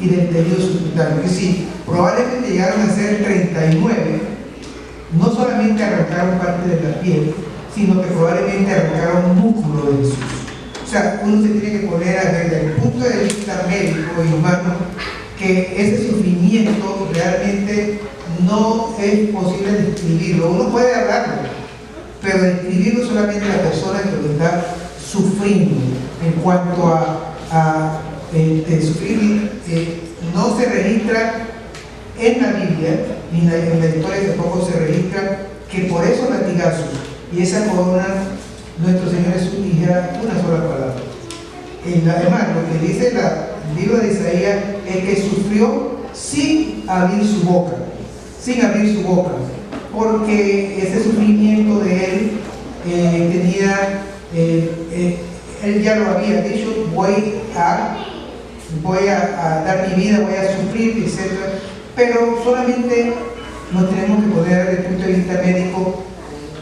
y del tejido subcutáneo. Es decir, probablemente llegaron a ser 39. No solamente arrancaron parte de la piel, sino que probablemente arrancaron un músculo de Jesús. O sea, uno se tiene que poner a ver desde el punto de vista médico y humano que ese sufrimiento realmente no es posible describirlo. Uno puede hablarlo, pero describirlo solamente la persona que lo está sufriendo. En cuanto a sufrir, no se registra en la Biblia, ni en la historia tampoco se registra que por esos latigazos y esa corona nuestro Señor Jesús dijera una sola palabra. Además, lo que dice el libro de Isaías es que sufrió sin abrir su boca, porque ese sufrimiento de él tenía, él ya lo había dicho, voy a dar mi vida, voy a sufrir, etc. Pero solamente nos tenemos que poner desde el punto de vista médico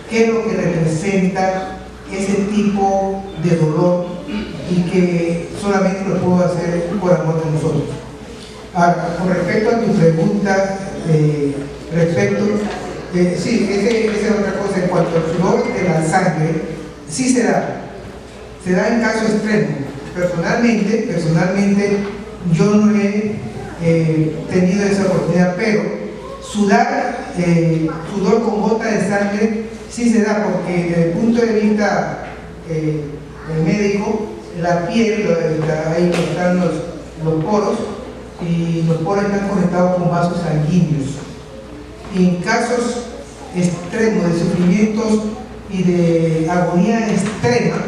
qué es lo que representa ese tipo de dolor y que solamente lo puedo hacer por amor de nosotros. Ahora, con respecto a tu pregunta, sí, esa es otra cosa. En cuanto al flor de la sangre, sí se da en caso extremo. Personalmente yo no he tenido esa oportunidad, pero sudor con gota de sangre sí se da, porque desde el punto de vista médico, la piel, ahí están los poros, y los poros están conectados con vasos sanguíneos. Y en casos extremos de sufrimientos y de agonía extrema,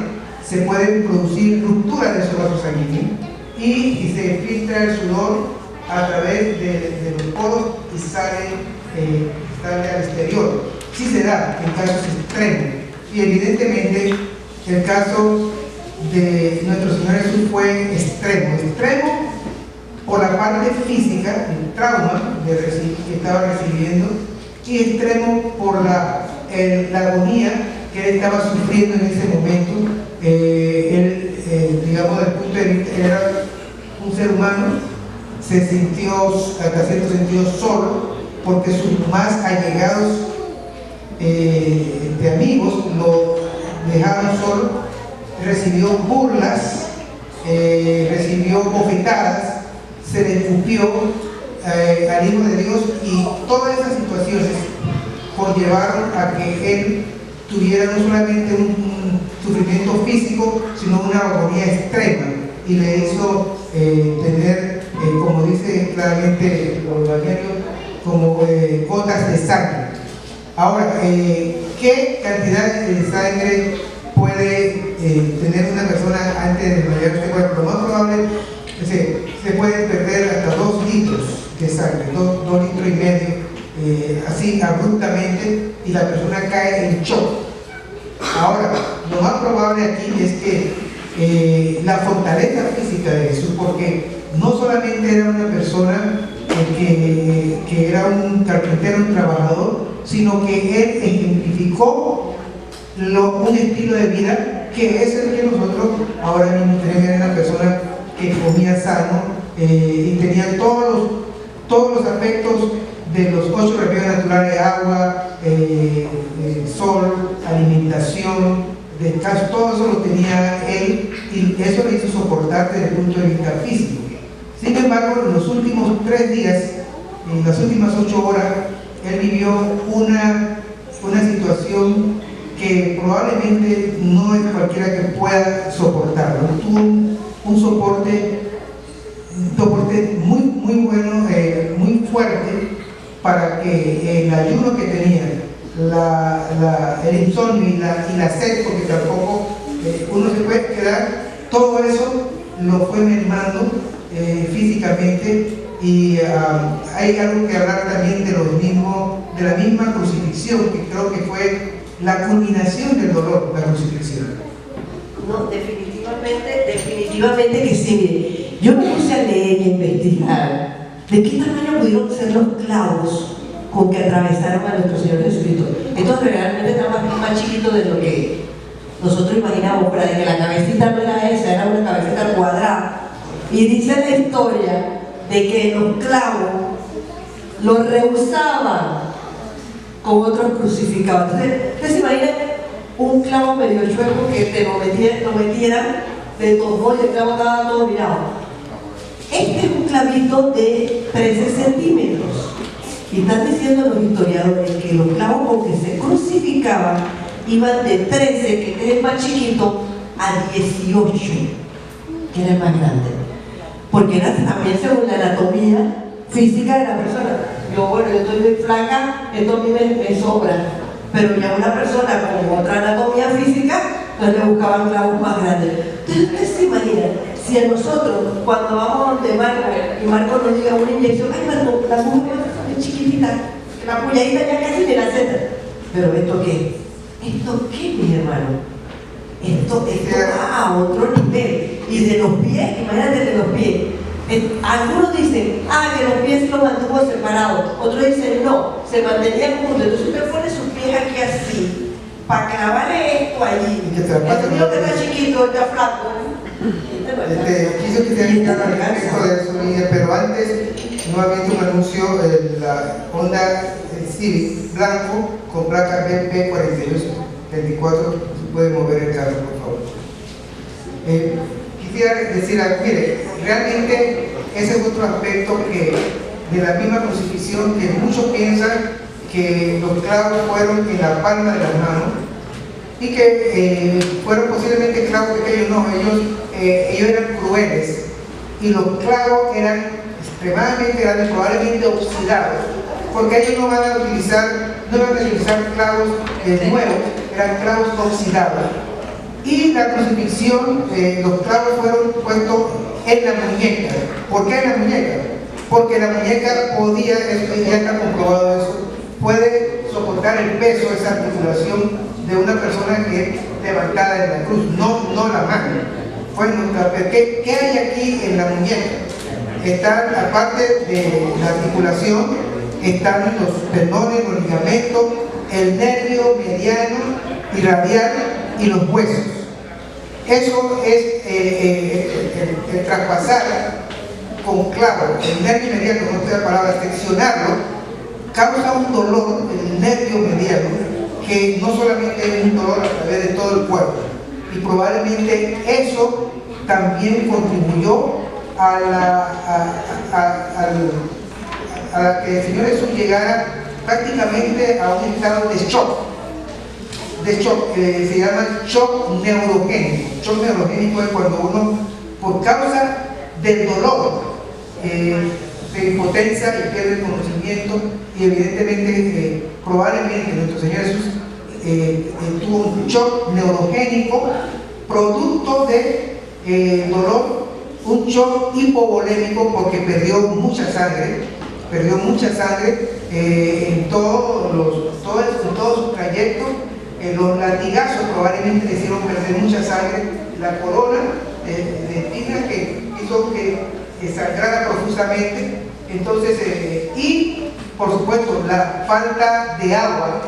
se pueden producir rupturas de esos vasos sanguíneos y se filtra el sudor a través de los poros y sale al exterior. Sí se da en casos extremos, y evidentemente el caso de nuestro Señor Jesús fue extremo por la parte física, el trauma que estaba recibiendo, y extremo por la agonía que él estaba sufriendo en ese momento. Digamos, desde el punto de vista, era un ser humano, se sintió hasta cierto sentido solo, porque sus más allegados amigos lo dejaron solo, recibió burlas, recibió bofetadas, se le escupió al Hijo de Dios, y todas esas situaciones conllevaron a que él tuviera no solamente un sufrimiento físico, sino una agonía extrema, y le hizo tener, como dice claramente los evangelios, como gotas de sangre. Ahora, ¿qué cantidad de sangre puede tener una persona antes de desmayarse? Bueno, lo más probable es que se pueden perder hasta 2 litros de sangre, 2 litros y medio, así abruptamente, y la persona cae en shock. Ahora, lo más probable aquí es que la fortaleza física de Jesús, porque no solamente era una persona que era un carpintero, un trabajador, sino que él ejemplificó un estilo de vida que es el que nosotros ahora mismo tenemos. Era una persona que comía sano y tenía todos los aspectos de los 8 remedios naturales: agua, sol, alimentación, descanso. Todo eso lo tenía él, y eso le hizo soportar desde el punto de vista físico. Sin embargo, en los últimos 3 días, en las últimas 8 horas, él vivió una situación que probablemente no es cualquiera que pueda soportarlo. Tuvo un soporte muy bueno, muy fuerte, para que el ayuno que tenía, el insomnio y la sed, porque tampoco uno se puede quedar, todo eso lo fue mermando físicamente. Y hay algo que hablar también de la misma crucifixión, que creo que fue la culminación del dolor, la crucifixión. No, definitivamente que sí. Yo me puse a leer y a investigar de qué tamaño pudieron ser los clavos con que atravesaron a nuestro Señor Jesucristo. Esto realmente está más chiquito de lo que nosotros imaginamos, pero de que la cabecita no era esa, era una cabecita cuadrada. Y dice la historia de que los clavos los rehusaban con otros crucificados. Entonces, ¿ustedes se imaginan un clavo medio chueco que te lo metieran de todos modos y el clavo estaba todo mirado? Este es un clavito de 13 centímetros. Y están diciendo los historiadores que los clavos con que se crucificaban iban de 13, que es el más chiquito, a 18, que era el más grande. Porque era también, según la anatomía, física de la persona. Yo estoy muy flaca, esto a mí me sobra. Pero ya una persona con otra anatomía física, entonces le buscaban clavos más grandes. Entonces ustedes se imaginan, si a nosotros, cuando vamos donde Marco, y Marco nos diga una inyección, ay Marco, la mujer es chiquitita, la pulladita ya casi ni la acepta. Pero ¿esto qué? ¿Esto qué, mi hermano? Esto va a otro nivel. Y de los pies, imagínate de los pies. Algunos dicen, que los pies los mantuvo separados. Otros dicen, no, se mantenían juntos. Entonces usted pone sus pies aquí así, para clavarle esto allí. El mío que está chiquito, está flaco. Quiso que te diga respecto de eso, niña, pero antes, nuevamente un anuncio, la Honda Civic blanco con placa BP4224, se puede mover el carro, por favor. Quisiera decir algo, mire, realmente ese es otro aspecto que de la misma crucifixión, que muchos piensan que los clavos fueron en la palma de las manos y que fueron posiblemente clavos pequeños. No, ellos eran crueles y los clavos eran extremadamente grandes, probablemente oxidados, porque ellos no iban a utilizar clavos nuevos, eran clavos oxidados. Y la crucifixión, los clavos fueron puestos en la muñeca. ¿Por qué en la muñeca? Porque la muñeca podía, ya está comprobado eso, puede soportar el peso, esa articulación de una persona que es levantada en la cruz, no la mano. Bueno, ¿qué hay aquí en la muñeca? Está, aparte de la articulación, están los tendones, los ligamentos, el nervio mediano y radial y los huesos. Eso es el traspasar con clavo el nervio mediano, no sé la palabra, seccionarlo, causa un dolor en el nervio mediano, que no solamente es un dolor a través de todo el cuerpo, y probablemente eso también contribuyó a la que el Señor Jesús llegara prácticamente a un estado de shock, se llama shock neurogénico. Shock neurogénico es cuando uno, por causa del dolor, se impotencia y pierde el conocimiento, y evidentemente, probablemente nuestro Señor Jesús tuvo un shock neurogénico producto de dolor, un shock hipovolémico porque perdió mucha sangre en todo su trayecto. Los latigazos probablemente le hicieron perder mucha sangre, la corona de espina que hizo que sangrara profusamente. Entonces, y por supuesto la falta de agua,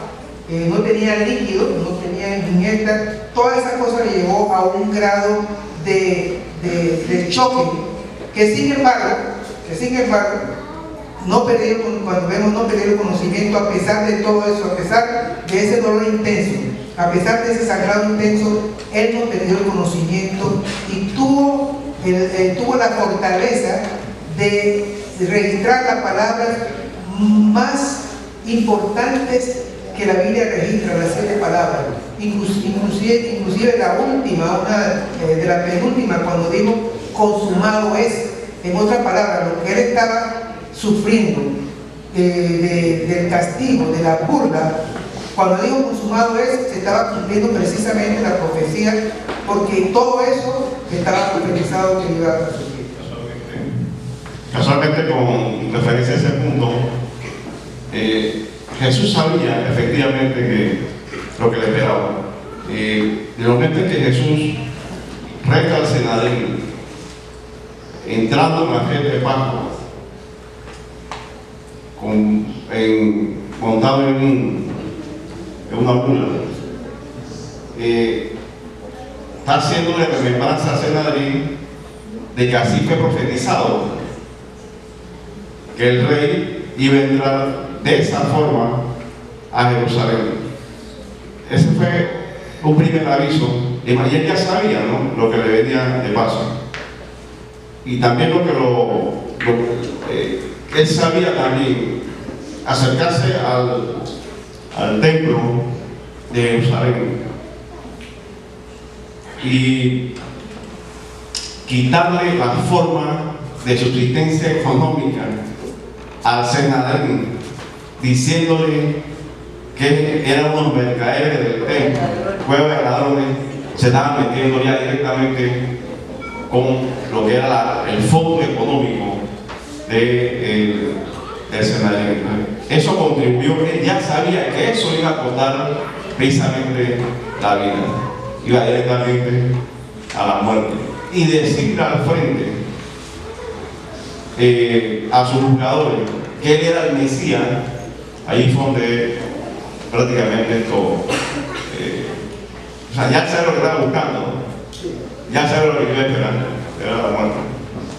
no tenía líquido, no tenía viñeta, todas esas cosas le llevó a un grado de choque que sin embargo no perdió, cuando vemos no perdió el conocimiento a pesar de todo eso, a pesar de ese dolor intenso, a pesar de ese sangrado intenso, él no perdió el conocimiento y tuvo la fortaleza de registrar las palabras más importantes que la Biblia registra, las 7 palabras, inclusive la última, una de la penúltima, cuando dijo consumado es, en otras palabras, lo que él estaba sufriendo del castigo, de la burla, cuando dijo consumado es, se estaba cumpliendo precisamente la profecía, porque todo eso estaba profetizado que iba a sufrir. Casualmente, con referencia a ese punto, Jesús sabía efectivamente que lo que le esperaba. De momento en que Jesús recta al Senadrín, entrando en la fiesta de Pascua, montado en una mula, está haciéndole remembranza al Senadrín de que así fue profetizado, que el rey iba a entrar de esa forma a Jerusalén. Ese fue un primer aviso, y él ya sabía, ¿no?, lo que le venía de paso, y también él sabía también acercarse al templo de Jerusalén y quitarle la forma de subsistencia económica al Sanedrín, diciéndole que eran unos mercaderes del templo, cueva de ladrones, se estaban metiendo ya directamente con lo que era el fondo económico del Sanedrín. Eso contribuyó, que él ya sabía que eso iba a costar precisamente la vida, iba directamente a la muerte. Y decirle al frente a sus juzgadores que él era el Mesías, ahí fue donde prácticamente esto, o sea, ya sabe lo que estaba buscando, ya sabe lo que iba a esperar, era la muerte.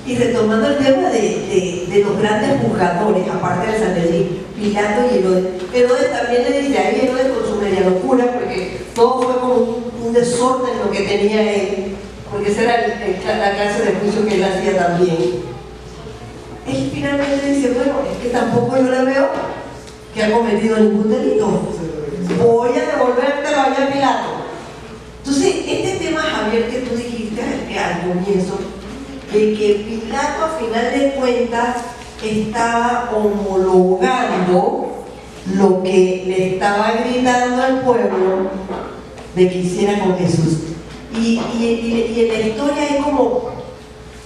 Y retomando el tema de los grandes juzgadores, aparte del Sanedrín, Pilato y Herodes. Herodes también le dice a Herodes con su media locura, porque todo fue como un desorden lo que tenía él, porque esa era la clase de juicio que él hacía también. Él finalmente dice, bueno, es que tampoco yo le veo que ha cometido ningún delito. Voy a devolvértelo allá a Pilato. Entonces, este tema, Javier, que tú dijiste al comienzo, de que Pilato a final de cuentas estaba homologando lo que le estaba gritando al pueblo de que hiciera con Jesús. Y en la historia hay como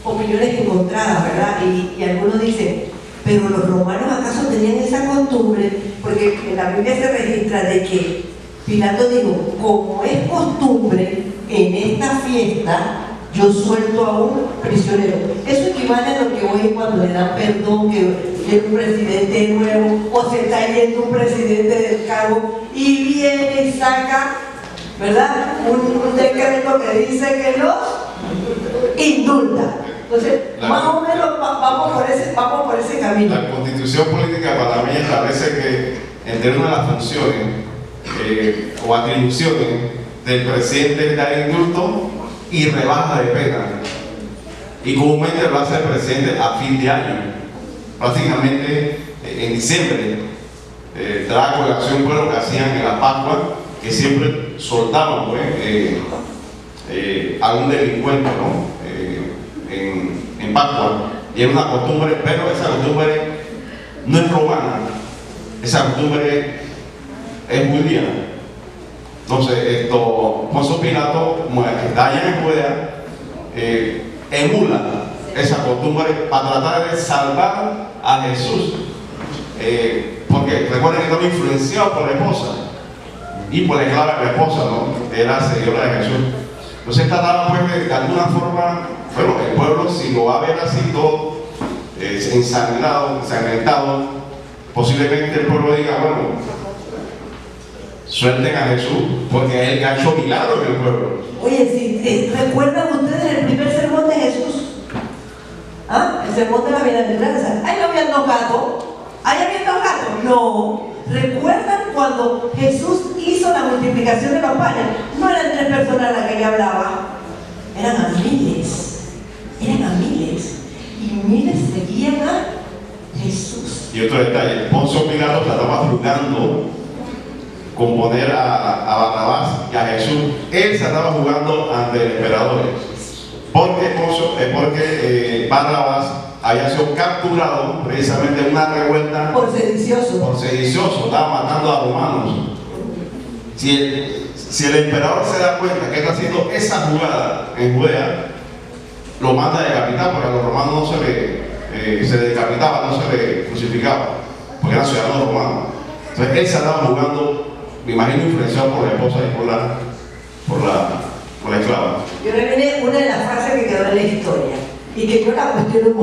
opiniones encontradas, ¿verdad? Y algunos dicen, pero los romanos acaso tenían esa costumbre, porque en la Biblia se registra de que Pilato dijo, como es costumbre en esta fiesta, yo suelto a un prisionero. Eso equivale a lo que hoy cuando le dan perdón, que viene un presidente nuevo o se está yendo un presidente del cargo y viene y saca, ¿verdad?, un decreto que dice que los indulta. Entonces, más o menos vamos por ese camino. La Constitución Política panameña establece que entre una de las funciones o atribuciones del presidente es dar indulto y rebaja de pena, y comúnmente lo hace el presidente a fin de año, prácticamente en diciembre. Trago de acción fue lo que hacían en la Pascua, que siempre soltaban algún delincuente, ¿no? En Pascua, y era una costumbre, pero esa costumbre no es romana, esa costumbre es judía. Entonces, Poncio Pilato, como está allá en Judea, emula esa costumbre para tratar de salvar a Jesús. Porque recuerden que estaba influenciado por la esposa y por la esclava de la esposa, ¿no? Era seguidora de Jesús. Entonces, trataba pues de alguna forma, bueno, el pueblo, si lo va a ver así todo ensangrentado, posiblemente el pueblo diga, bueno, suelten a Jesús, porque es el que ha hecho milagros en el pueblo. Oye, si ¿recuerdan ustedes el primer sermón de Jesús? ¿Ah? El sermón de la bienaventuranza. Ahí no habían dos gatos. Ahí habían dos gatos. No. ¿Recuerdan cuando Jesús hizo la multiplicación de los panes? No eran 3 personas las que le hablaba, eran a miles. Eran a miles. Y miles seguían a Jesús. Y otro detalle, Poncio Pilato estaba jugando con poner a Barrabás y a Jesús. Él se estaba jugando ante el emperador. Porque Barrabás había sido capturado precisamente en una revuelta por sedicioso. Por sedicioso, estaba matando a romanos. Si el emperador se da cuenta que está haciendo esa jugada en Judea, lo manda a decapitar, porque a los romanos no se le decapitaba, no se le crucificaba, porque eran ciudadanos romanos. Entonces él se estaba jugando, me imagino, influenciado por la esposa y por la esclava. Yo reviene una de las frases que quedó en la historia y que yo la cuestiono un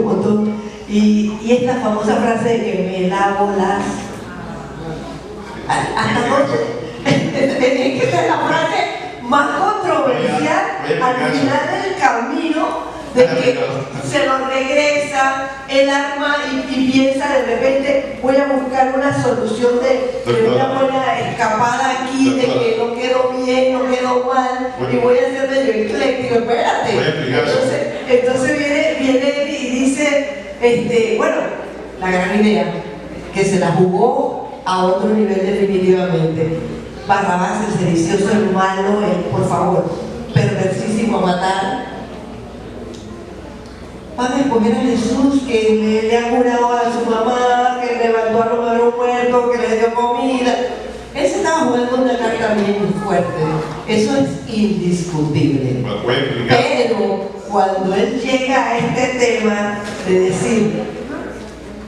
montón. Y es la famosa frase de que me lavo las... Hasta que esa es la frase más controversial al final del camino, de que se lo regresa el arma y piensa de repente, voy a buscar una solución de una buena escapada aquí, de que no quedó bien, no quedó mal, y voy a ser medio ecléctico. Espérate. Entonces viene y dice, bueno, la gran idea, que se la jugó a otro nivel definitivamente. Barrabás, el sedicioso, el malo, el, por favor, perversísimo a matar. van a escoger a Jesús que le ha curado a su mamá, que levantó a los muertos, que le dio comida. Él se estaba jugando una carta bien fuerte. Eso es indiscutible. Pero cuando él llega a este tema de decir,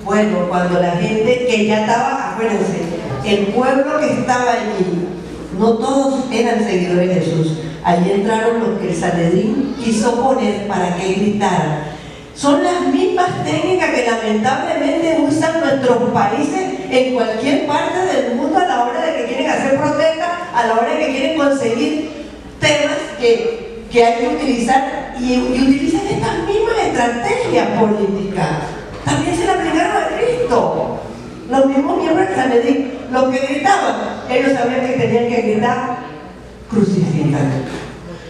bueno, cuando la gente que ya estaba, acuérdense, el pueblo que estaba allí, no todos eran seguidores de Jesús. Allí entraron los que el Sanedrín quiso poner para que gritaran. Son las mismas técnicas que lamentablemente usan nuestros países en cualquier parte del mundo a la hora de que quieren hacer protestas, a la hora de que quieren conseguir temas que hay que utilizar y utilizan estas mismas estrategias políticas. También se la aplicaron a Cristo. Los mismos miembros del Sanedrín, los que gritaban, ellos sabían que tenían que gritar, crucifícalo.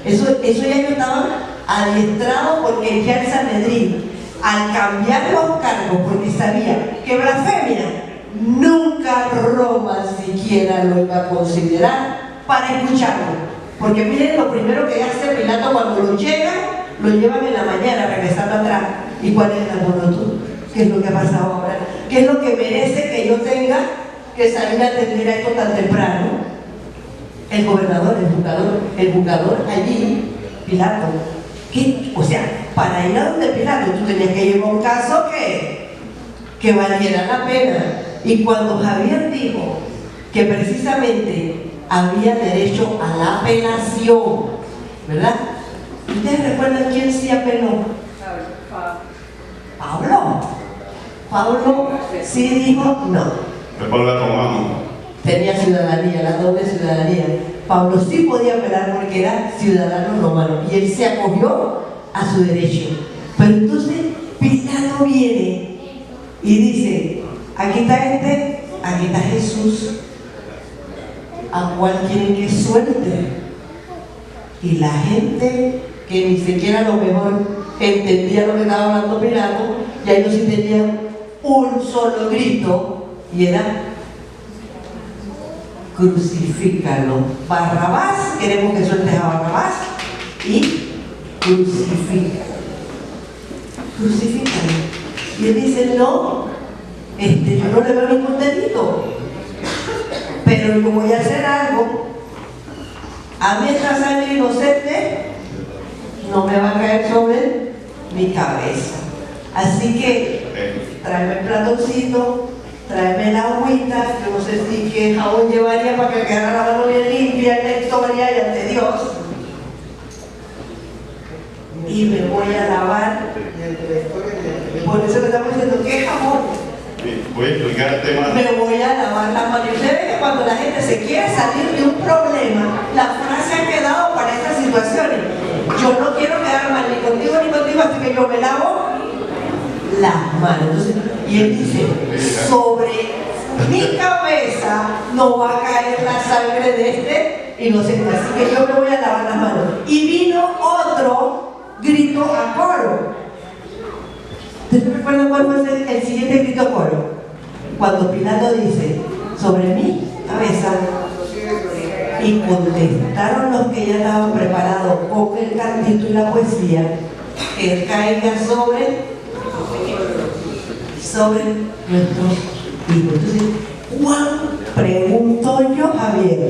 Eso ya ellos estaban adiestrados porque ya el Sanedrín, al cambiar los cargos, porque sabía que blasfemia nunca Roma siquiera lo iba a considerar para escucharlo. Porque miren lo primero que hace Pilato cuando lo llevan en la mañana regresando atrás. ¿Y cuál es el alboroto? ¿Qué es lo que ha pasado ahora? ¿Qué es lo que merece que yo tenga que salir a atender a esto tan temprano? El gobernador, el juzgador allí, Pilato. ¿Qué? O sea, para ir a donde Pilato tú tenías que llevar un caso que valiera la pena. Y cuando Javier dijo que precisamente había derecho a la apelación, ¿verdad? ¿Ustedes recuerdan quién sí apeló? Pablo sí dijo no. El pueblo romano tenía ciudadanía, la doble ciudadanía. Pablo sí podía apelar porque era ciudadano romano y él se acogió a su derecho. Pero entonces Pilato viene y dice, aquí está aquí está Jesús, ¿a cuál quieren que suelte? Y la gente que ni siquiera a lo mejor entendía lo que estaba hablando Pilato, y ellos sí tenían un solo grito y era crucifícalo. Barrabás, queremos que sueltes a Barrabás y crucifícalo. Y él dice, no, yo no le veo ningún delito, pero yo voy a hacer algo. A mí esta sangre inocente no me va a caer sobre mi cabeza. Así que tráeme el platoncito, tráeme la agüita, yo no sé si qué jabón llevaría para que quedara la mano bien limpia en la historia y ante Dios. Y me voy a lavar. Por eso le estamos diciendo, ¿qué jabón? Voy a explicar el tema. Me voy a lavar las manos. Usted ve que cuando la gente se quiere salir de un problema, la frase ha quedado para estas situaciones. Yo no quiero quedar mal ni contigo, así que yo me lavo las manos. Entonces, y él dice, sobre mi cabeza no va a caer la sangre de este inocente, así que yo me voy a lavar las manos. Y vino otro grito a coro. ¿Ustedes recuerdan cuál fue el siguiente grito a coro? Cuando Pilato dice, sobre mi cabeza. Y contestaron los que ya estaban preparados con el cantito y la poesía, que caiga sobre nuestros hijos. Entonces, Juan, pregunto yo, Javier,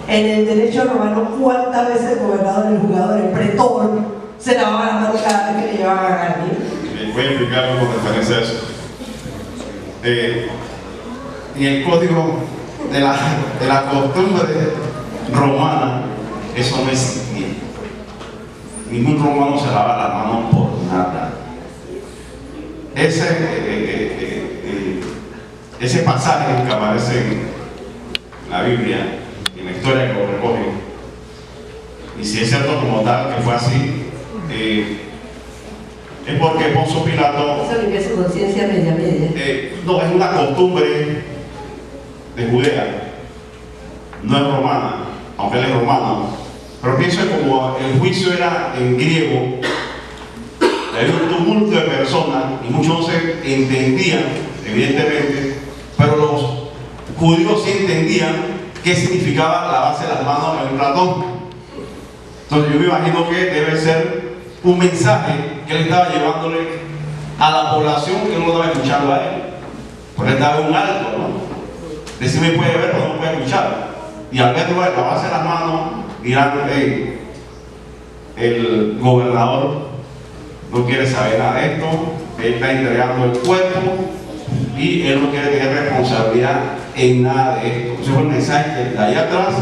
en el derecho romano, ¿cuántas veces el gobernador, el jugador, el pretor se lavaba las manos cada vez que le llevaban a Gandhi? Voy a explicarlo con referencia a eso. En el código de la costumbre romana, eso no existía. Ningún romano se lava las manos por nada. Ese pasaje que aparece en la Biblia, en la historia que lo recoge, y si es cierto como tal que fue así, es porque Poncio Pilato, eso limpia su conciencia media. no, es una costumbre de Judea, no es romana, aunque él es romano, pero pienso que como el juicio era en griego, había un tumulto de personas y muchos no se entendían, evidentemente, pero los judíos sí entendían qué significaba lavarse las manos en un ratón. Entonces yo me imagino que debe ser un mensaje que él estaba llevándole a la población que uno estaba escuchando a él. Por él daba un alto, ¿no? Decirme puede ver, pero no puede escuchar. Y al verlo, lavarse las manos, dirán, hey, el gobernador no quiere saber nada de esto, él está entregando el cuerpo y él no quiere tener responsabilidad en nada de esto. Ese fue el mensaje que de ahí atrás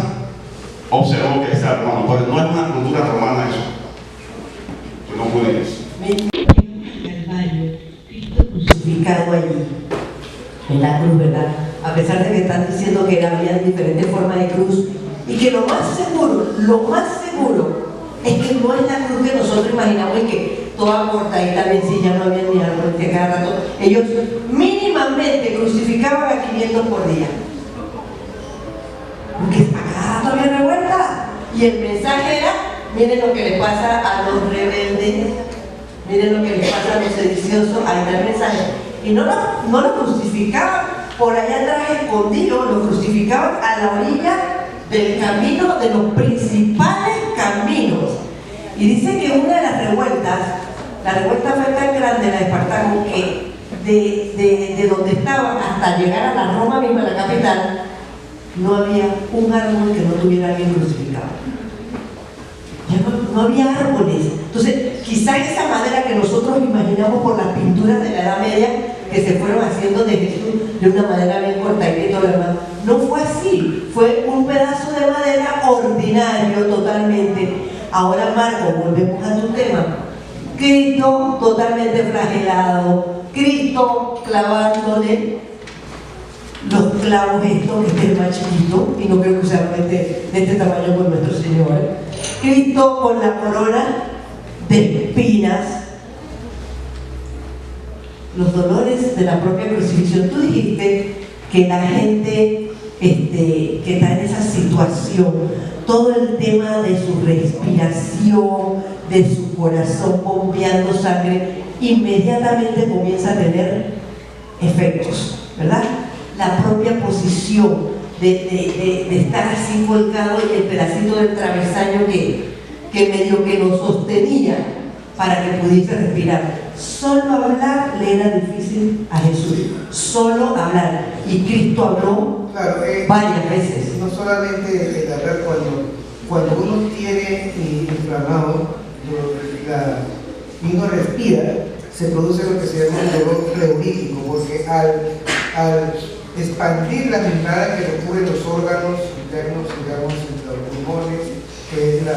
observó que está romano, pero no es una cultura romana eso, sino judíos. Cristo crucificado allí, en la cruz, ¿verdad? A pesar de que están diciendo que había diferentes formas de cruz, y que lo más seguro es que no es la cruz que nosotros imaginamos y que toda cortadita, vencilla, no había ni árbol, que cada rato ellos mínimamente crucificaban a 500 por día, porque a cada rato había revuelta, y el mensaje era: miren lo que le pasa a los rebeldes, miren lo que les pasa a los sediciosos. Ahí está el mensaje. Y no lo crucificaban por allá atrás escondido, lo crucificaban a la orilla del camino, de los principales caminos. Y dice que una de las revueltas, la revuelta fue tan grande, la de Espartaco, que de donde estaban hasta llegar a la Roma misma, la capital, no había un árbol que no tuviera alguien crucificado. Ya no había árboles. Entonces, quizás esa madera que nosotros imaginamos por las pinturas de la Edad Media, que se fueron haciendo de Jesús de una manera bien cortadita y todo lo demás, no fue así. Fue un pedazo de madera ordinario totalmente. Ahora, Marco, volvemos a tu tema. Cristo totalmente flagelado, Cristo clavándole los clavos estos, que este es más chiquito, y no creo que sea de este tamaño por nuestro Señor. Cristo con la corona de espinas, los dolores de la propia crucifixión. Tú dijiste que la gente que está en esa situación, todo el tema de su respiración, de su corazón bombeando sangre, inmediatamente comienza a tener efectos, ¿verdad? La propia posición de estar así colgado y el pedacito del travesaño que medio que lo sostenía para que pudiese respirar. Solo hablar le era difícil a Jesús, solo hablar. Y Cristo habló varias veces. No solamente el hablar, cuando uno tiene inflamado, y uno respira, se produce lo que se llama el dolor pleurítico, porque al expandir la membrana que recubre los órganos internos, digamos, los pulmones, que es la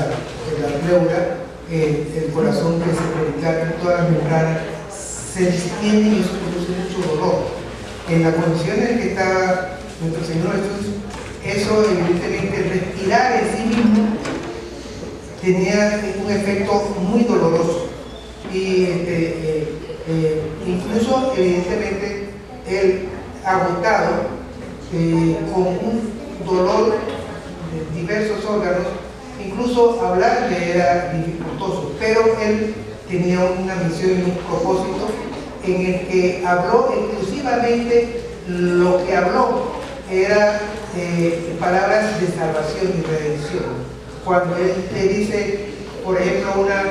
pleura, el corazón que se pericardia, todas las membranas se extienden y eso produce mucho dolor. En la condición en que estaba nuestro Señor Jesús, eso evidentemente, respirar en sí mismo tenía un efecto muy doloroso. Y incluso, evidentemente, él agotado, con un dolor de diversos órganos, incluso hablar le era dificultoso, pero él tenía una misión y un propósito en el que habló exclusivamente. Lo que habló era palabras de salvación y redención. Cuando él le dice, por ejemplo, una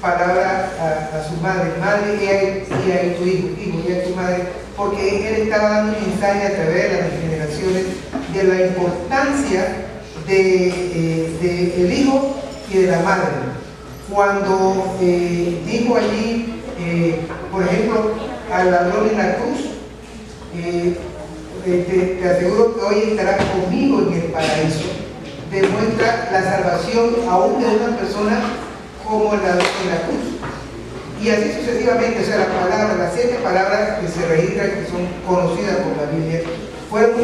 palabra a su madre: madre, y a tu hijo, y a tu madre, porque él estaba dando un mensaje a través de las generaciones de la importancia del hijo y de la madre. Cuando dijo allí, por ejemplo, al ladrón en la cruz, te aseguro que hoy estarás conmigo en el paraíso, demuestra la salvación aún de una persona como el ladrón en la cruz. Y así sucesivamente. O sea, las 7 palabras que se registran, que son conocidas por la Biblia, fueron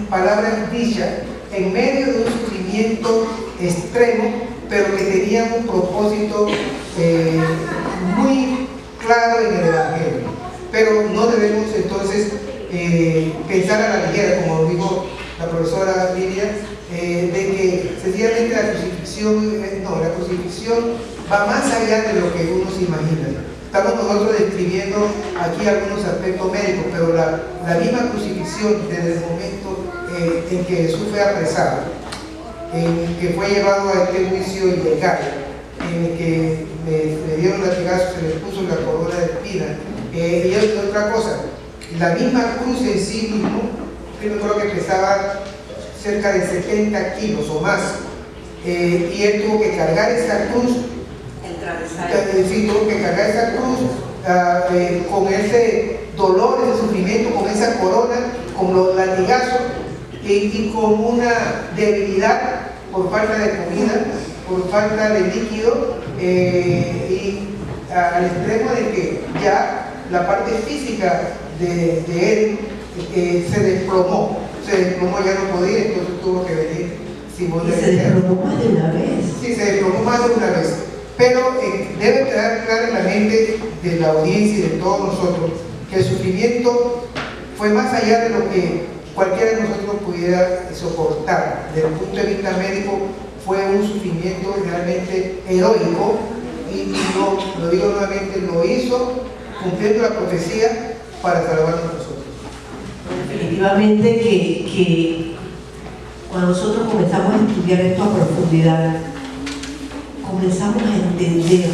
palabras dichas en medio de un sufrimiento extremo, pero que tenían un propósito muy claro en el Evangelio. Pero no debemos entonces pensar a la ligera, como dijo la profesora Lidia, de que sencillamente la crucifixión va más allá de lo que uno se imagina. Estamos nosotros describiendo aquí algunos aspectos médicos, pero la misma crucifixión, desde el momento en que Jesús fue apresado, en que fue llevado a este juicio ilegal, en que le dieron latigazos, se le puso la corona de espinas, Y otra cosa, la misma cruz en sí mismo, yo creo que pesaba cerca de 70 kilos o más, y él tuvo que cargar esa cruz, sí, tuvo que cargar esa cruz con ese dolor, ese sufrimiento, con esa corona, con los latigazos y con una debilidad por falta de comida, por falta de líquido, y al extremo de que ya la parte física de él se desplomó, ya no podía, entonces tuvo que venir Simón de se desplomó más de una vez. Sí, se desplomó más de una vez, pero debe quedar claro en la mente de la audiencia y de todos nosotros que el sufrimiento fue más allá de lo que cualquiera de nosotros pudiera soportar. Desde el punto de vista médico fue un sufrimiento realmente heroico, y lo digo nuevamente, lo hizo cumpliendo la profecía para salvarnos a nosotros. Definitivamente que cuando nosotros comenzamos a estudiar esto a profundidad, comenzamos a entender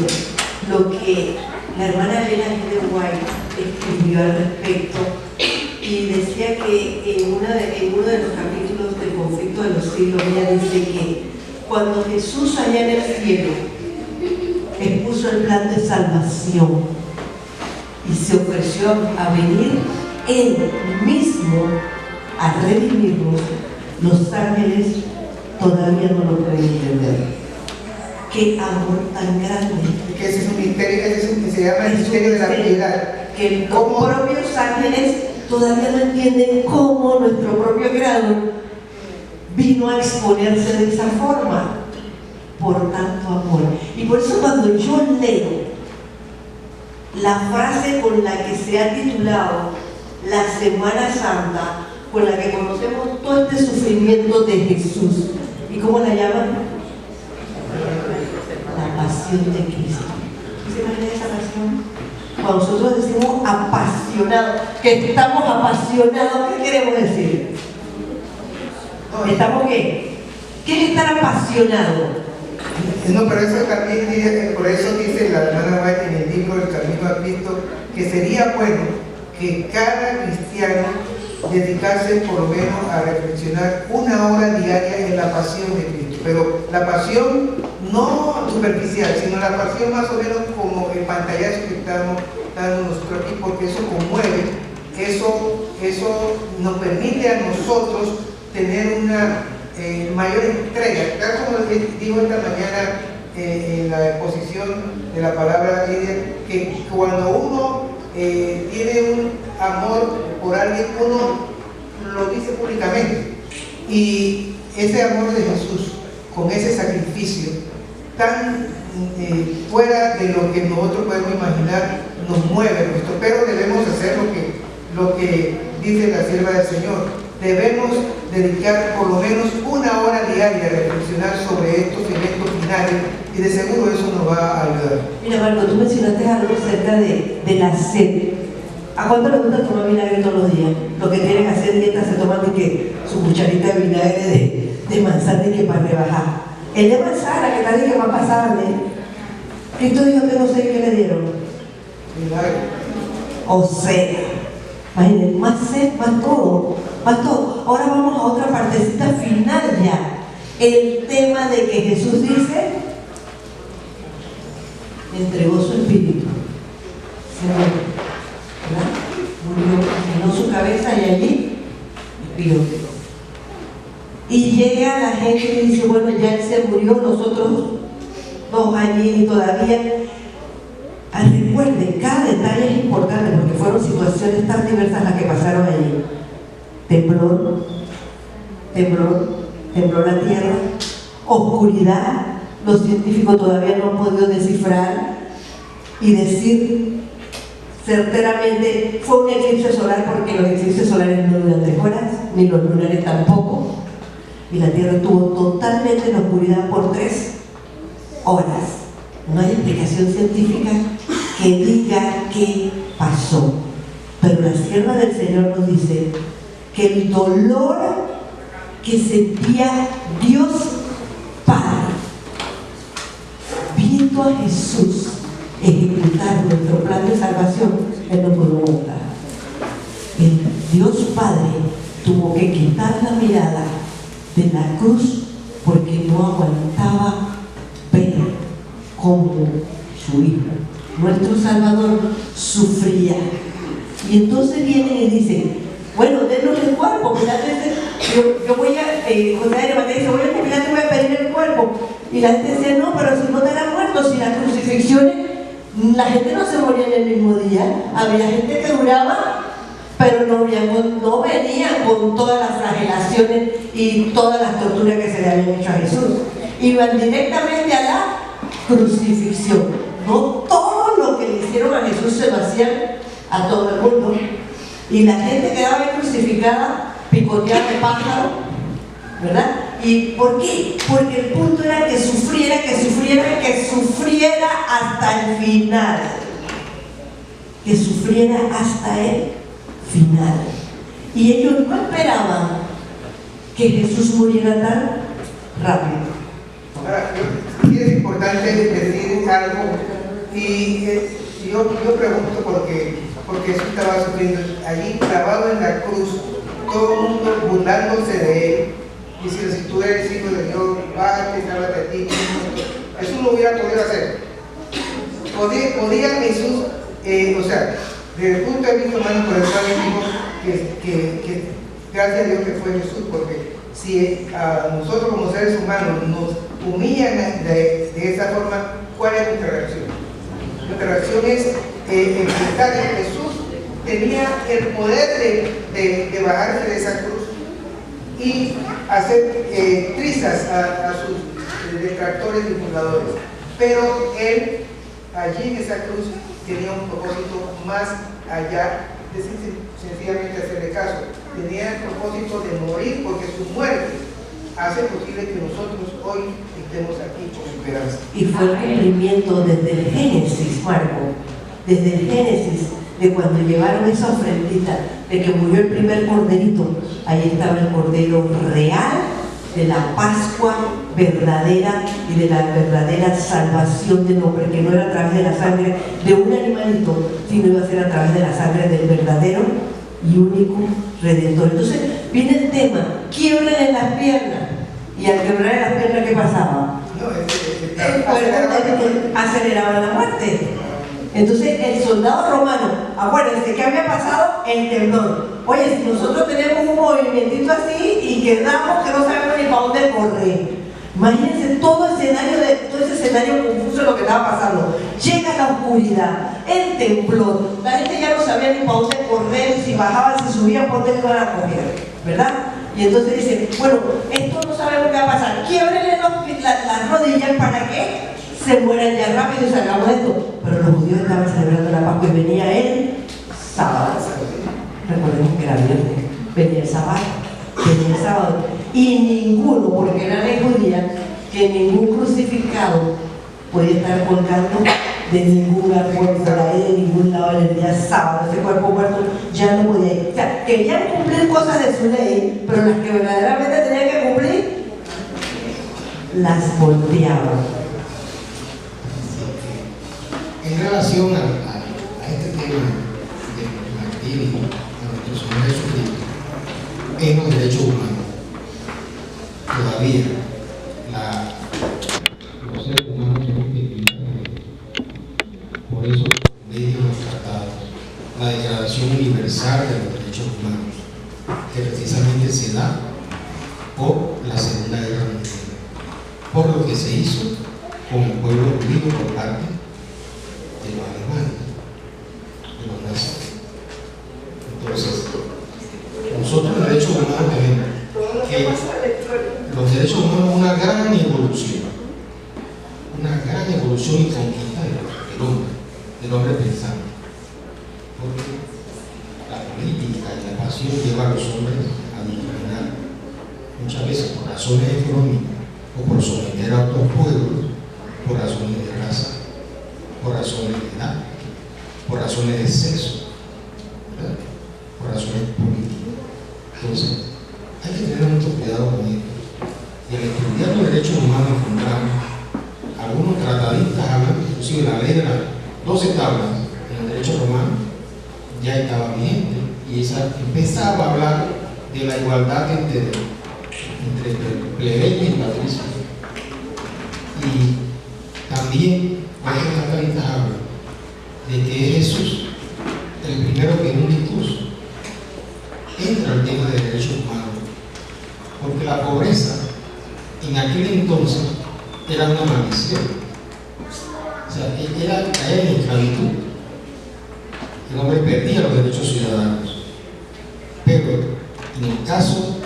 lo que la hermana Elena G. White escribió al respecto, y decía que en uno de los capítulos del conflicto de los siglos, ella dice que cuando Jesús allá en el cielo expuso el plan de salvación y se ofreció a venir Él mismo a redimirnos, los ángeles todavía no lo pueden entender. Qué amor tan grande. Que ese es un misterio, se llama el misterio de la piedad. Que los propios ángeles todavía no entienden cómo nuestro propio creador vino a exponerse de esa forma por tanto amor. Y por eso cuando yo leo la frase con la que se ha titulado la Semana Santa, con la que conocemos todo este sufrimiento de Jesús, ¿y cómo la llaman? La pasión de Cristo. ¿Se imagina esa pasión? Cuando nosotros decimos apasionado, que estamos apasionados, ¿qué queremos decir? ¿Estamos qué? ¿Qué es estar apasionado? No, pero eso también dice, por eso dice la hermana White en el libro El Camino a Cristo, que sería bueno que cada cristiano dedicase por lo menos a reflexionar una hora diaria en la pasión de Cristo. Pero la pasión no superficial, sino la pasión más o menos como el pantallazo que estamos dando nosotros aquí, porque eso conmueve, eso nos permite a nosotros tener una mayor entrega. Tal como digo esta mañana en la exposición de la palabra líder, que cuando uno tiene un amor por alguien, uno lo dice públicamente, y ese amor de Jesús con ese sacrificio tan fuera de lo que nosotros podemos imaginar nos mueve nuestro, pero debemos hacer lo que dice la sierva del Señor. Debemos dedicar por lo menos una hora diaria a reflexionar sobre estos eventos finales, y de seguro eso nos va a ayudar. Mira, Marco, tú mencionaste algo acerca de la sed. ¿A cuánto le gusta tomar vinagre todos los días? Los que quieren hacer dieta se toman su cucharita de vinagre de manzana y que para rebajar. El de manzana, que tal y que va a pasarle. Cristo dijo que no sé qué le dieron. Vinagre. O sea, imagínense, más sed, más todo. Ahora vamos a otra partecita final ya. El tema de que Jesús dice, entregó su espíritu. Se murió, llenó su cabeza y allí expiró. Y llega la gente y dice, bueno, ya él se murió, nosotros 2 allí todavía. Recuerden, cada detalle es importante porque fueron situaciones tan diversas las que pasaron allí. Temblor la tierra, oscuridad, los científicos todavía no han podido descifrar y decir certeramente fue un eclipse solar, porque los eclipses solares no duran 3 horas, ni los lunares tampoco, y la tierra estuvo totalmente en oscuridad por 3 horas. No hay explicación científica que diga qué pasó, pero la sierva del Señor nos dice que el dolor que sentía Dios Padre viendo a Jesús ejecutar nuestro plan de salvación, Él no pudo montar. El Dios Padre tuvo que quitar la mirada de la cruz porque no aguantaba ver cómo su Hijo, nuestro Salvador, sufría. Y entonces vienen y dicen, bueno, denos el cuerpo, yo voy a, José de Mateo dice, voy a pedir el cuerpo. Y la gente decía, no, pero si no estarán muertos, si las crucifixiones, la gente no se moría en el mismo día, había gente que duraba, pero no venían con todas las flagelaciones y todas las torturas que se le habían hecho a Jesús. Iban directamente a la crucifixión. No todo lo que le hicieron a Jesús se lo hacían a todo el mundo. Y la gente quedaba crucificada, picoteada de pájaro, ¿verdad? ¿Y por qué? Porque el punto era que sufriera hasta el final. Que sufriera hasta el final. Y ellos no esperaban que Jesús muriera tan rápido. Ahora, sí es importante decir algo, y yo pregunto porque Jesús estaba sufriendo allí clavado en la cruz, todo el mundo burlándose de él, diciendo, si tú eres hijo de Dios, bájate, sálvate a ti. Jesús lo hubiera podido hacer. Podía Jesús, o sea, desde el punto de vista humano, por el cual digo que gracias a Dios que fue Jesús, porque si a nosotros como seres humanos nos humillan de esa forma, ¿cuál es nuestra reacción? Nuestra reacción es enfrentar que Jesús tenía el poder de bajarse de esa cruz y hacer trizas a sus detractores y fundadores. Pero él, allí en esa cruz, tenía un propósito más allá de sencillamente hacerle caso. Tenía el propósito de morir, porque su muerte hace posible que nosotros hoy estemos aquí con esperanza. Y fue el cumplimiento desde el Génesis, Marco, desde el Génesis, de cuando llevaron esa ofrendita, de que murió el primer corderito, ahí estaba el cordero real de la Pascua verdadera y de la verdadera salvación del hombre, que no era a través de la sangre de un animalito, sino iba a ser a través de la sangre del verdadero y único Redentor. Entonces viene el tema, quiebren en las piernas, y al quebrar en las piernas, ¿qué pasaba? El cuerpo aceleraba la muerte. Entonces el soldado romano, acuérdense, ¿qué había pasado? El temblor. Oye, si nosotros tenemos un movimientito así y quedamos que no sabemos ni para dónde correr, imagínense todo ese escenario confuso de lo que estaba pasando. Llega la oscuridad, el temblor, la gente ya no sabía ni para dónde correr, si bajaban, si subían, por dónde iban a coger, ¿verdad? Y entonces dicen, bueno, esto no sabemos qué va a pasar, quiébrenle las rodillas para que se mueran ya rápido y salgamos de esto. Pero los judíos estaban celebrando la Pascua y venía el sábado. Recordemos que era viernes, venía el sábado. Y ninguno, porque era ley judía, que ningún crucificado podía estar colgando de ningún árbol por ahí, de ningún lado en el día sábado. Ese cuerpo muerto ya no podía ir. O sea, querían cumplir cosas de su ley, pero las que verdaderamente tenían que cumplir, las volteaban. En relación a este tema de martirio, a nuestro Señor Jesucristo, en los derechos humanos, todavía los seres humanos son víctimas. Por eso, medios los tratados, la Declaración Universal de los Derechos Humanos, que precisamente se da por la Segunda Guerra Mundial, por lo que se hizo con el pueblo judío por parte de los alemanes, de los nazis. Entonces, nosotros en derechos humanos tenemos que los derechos humanos son una gran evolución y conquista del hombre pensante, porque la política y la pasión lleva a los hombres a discriminar, muchas veces por razones económicas o por someter a otros pueblos, por razones de raza, por razones de edad, por razones de sexo, ¿verdad? Por razones políticas. Entonces, hay que tener mucho cuidado con esto. Y al estudiar los derechos humanos encontramos algunos tratadistas hablando, inclusive la ley de la 12 tablas en el derecho romano ya estaba vigente y esa empezaba a hablar de la igualdad entre plebeyos y patricios. Y también estas caritas hablan de que es Jesús el primero que en un discurso entra al tema de derechos humanos, porque la pobreza en aquel entonces era una maldición, o sea, era caer en esclavitud. El hombre perdía los derechos ciudadanos. Pero en el caso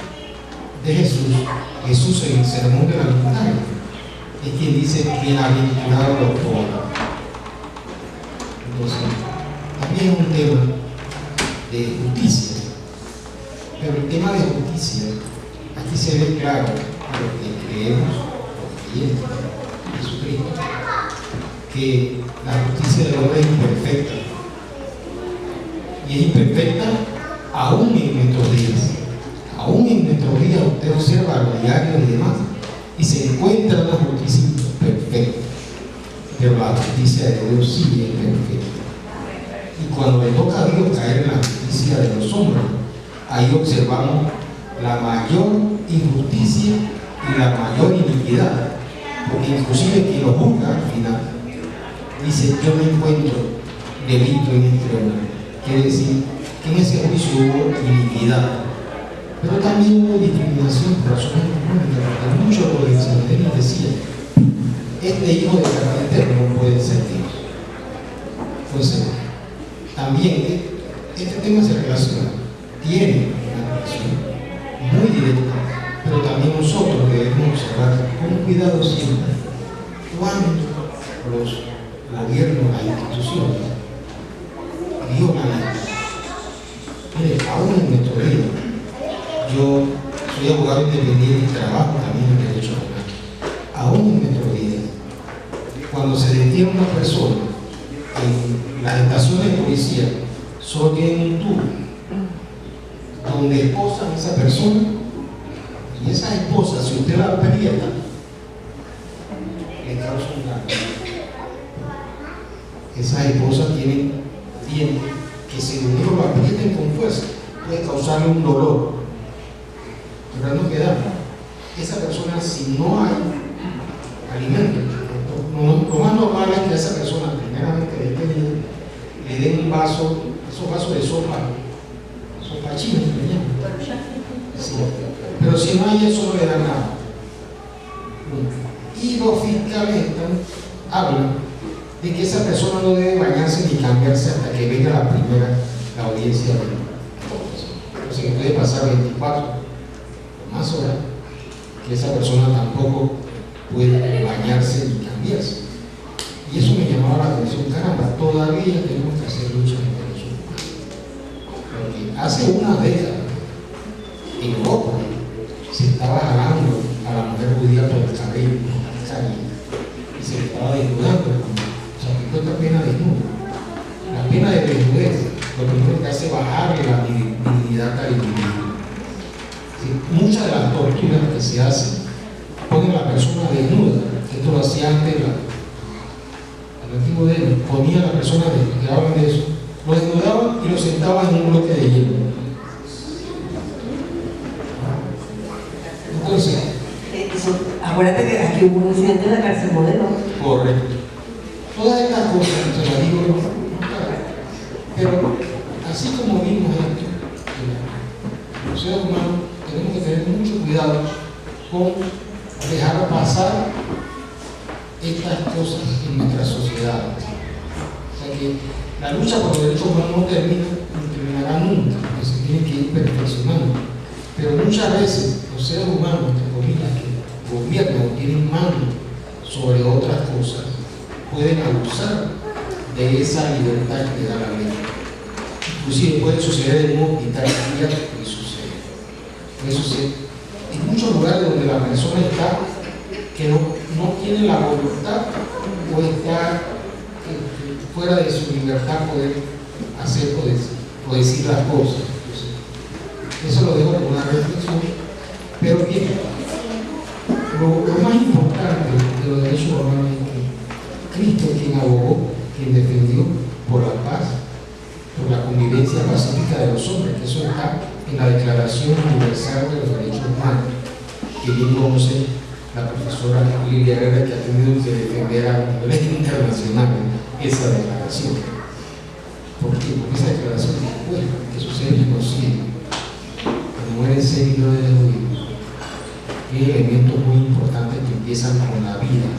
de Jesús en el sermón de la montaña es quien dice: bienaventurados los pobres. Entonces, también es un tema de justicia, pero el tema de justicia aquí se ve claro a los que creemos, los creyentes en Jesucristo, que la justicia del hombre es imperfecta, y es imperfecta aún en nuestros días. Aún en nuestros días usted observa los diarios y demás y se encuentra una justicia perfecta, pero la justicia de Dios sí es perfecta. Y cuando le toca a Dios caer en la justicia de los hombres, ahí observamos la mayor injusticia y la mayor iniquidad, porque inclusive quien lo juzga al final dice: yo no encuentro delito en este hombre. Quiere decir que en ese juicio hubo iniquidad, pero también hubo discriminación por razones económicas, porque muchos de los extranjeros decían: este hijo de carpintero no puede ser Dios. Entonces, también este tema se relaciona, tiene una relación muy directa, pero también nosotros debemos observar con cuidado siempre cuando los gobiernos, las instituciones violan. Mire, aún en nuestro día, yo soy abogado independiente y trabajo también en derecho penal. Aún en nuestro día, cuando se detiene una persona en las estaciones de policía, solo tienen un tubo donde esposan a esa persona, y esa esposa, si usted la aprieta, le causa un daño. Esas esposas tienen dientes que, si uno lo aprieten con fuerza, puede causarle un dolor, pero no queda. Esa persona, si no hay alimento, lo más normal es que a esa persona, primeramente detenida, le den un vaso, esos vasos de sopa china, sí. Pero si no hay eso, no le dan nada. Y los fiscales hablan de que esa persona no debe bañarse ni cambiarse hasta que venga la audiencia de entonces que puede pasar 24 o más horas que esa persona tampoco puede bañarse ni cambiarse. Y eso me llamaba la atención: caramba, todavía tenemos que hacer lucha en derechos humanos. Porque hace una década en Europa se estaba jalando a la mujer judía por el cabello y se le estaba desnudando. Esta pena desnuda. La pena de desnudez lo primero que hace es bajarle la dignidad al individuo. ¿Sí? Muchas de las torturas que se hacen ponen a la persona desnuda. Esto lo hacía antes el antiguo derecho. Ponía a la persona que hablan de eso, lo desnudaban y lo sentaban en un bloque de hielo. Entonces, acuérdate que aquí hubo un incidente en la cárcel Modelo. Correcto. Todas estas cosas, se las digo yo, pero así como vimos esto, los seres humanos tenemos que tener mucho cuidado con dejar pasar estas cosas en nuestra sociedad. O sea que la lucha por los derechos humanos no terminará nunca, porque se tiene que ir perfeccionando. Pero muchas veces los seres humanos, entre comillas, que gobiernan o tienen mano sobre otras cosas, pueden abusar de esa libertad que da la ley. Inclusive puede suceder en un hospital psiquiátrico y sucede. Puede suceder en muchos lugares donde la persona está que no tiene la voluntad o está fuera de su libertad poder hacer o decir las cosas. Entonces, eso lo dejo como una reflexión. Pero bien, lo más importante de los derechos humanos es que Cristo es quien abogó quien defendió por la paz, por la convivencia pacífica de los hombres, que eso está en la Declaración Universal de los Derechos Humanos, que bien conoce la profesora Lilia Herrera, que ha tenido que defender a niveles internacionales esa declaración. ¿Por qué? Porque esa declaración dice que sucede en genocidio, que mueren 6 millones de judíos. Hay elementos muy importantes que empiezan con la vida,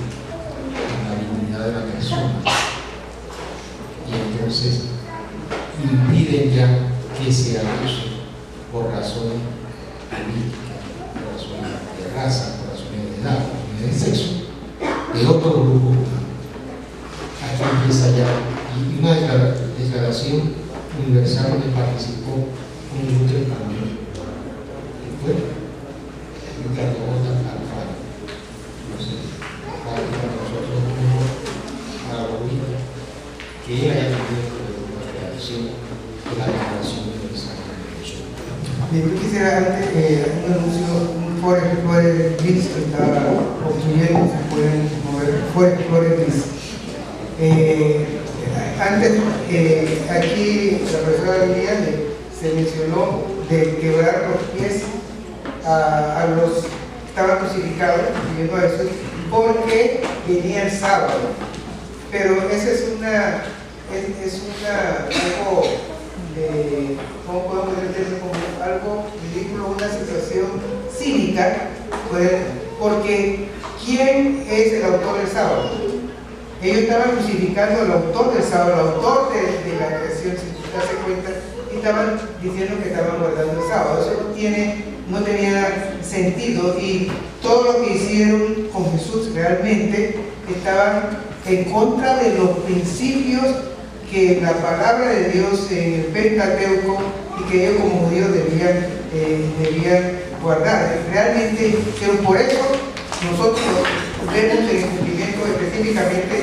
con la dignidad de la persona, y entonces impiden ya que se acuse por razones políticas, por razones de raza, por razones de edad, por razones de sexo, de otro grupo humano. Aquí empieza ya, y una declaración universal donde participó un grupo español, que fue Ricardo Alfaro. Entonces, para nosotros a la bolita, que él haya tenido la redacción de la Declaración Universal de Derechos Humanos. Yo quisiera antes un anuncio, Flores Gris que estaba construyendo, se pueden mover, Flores Gris. Antes, aquí la profesora Liliana se mencionó de quebrar los pies a los que estaban crucificados, siguiendo a Jesús, porque venía el sábado. Pero esa es algo, ¿cómo podemos entenderlo? Como algo ridículo, una situación cínica, porque ¿quién es el autor del sábado? Ellos estaban crucificando al autor del sábado, al autor de la creación, si tú te das cuenta, y estaban diciendo que estaban guardando el sábado. Eso no tenía sentido, y todo lo que hicieron con Jesús realmente estaban en contra de los principios que la palabra de Dios en el Pentateuco y que ellos como judíos debían guardar. Realmente, pero por eso nosotros vemos el cumplimiento específicamente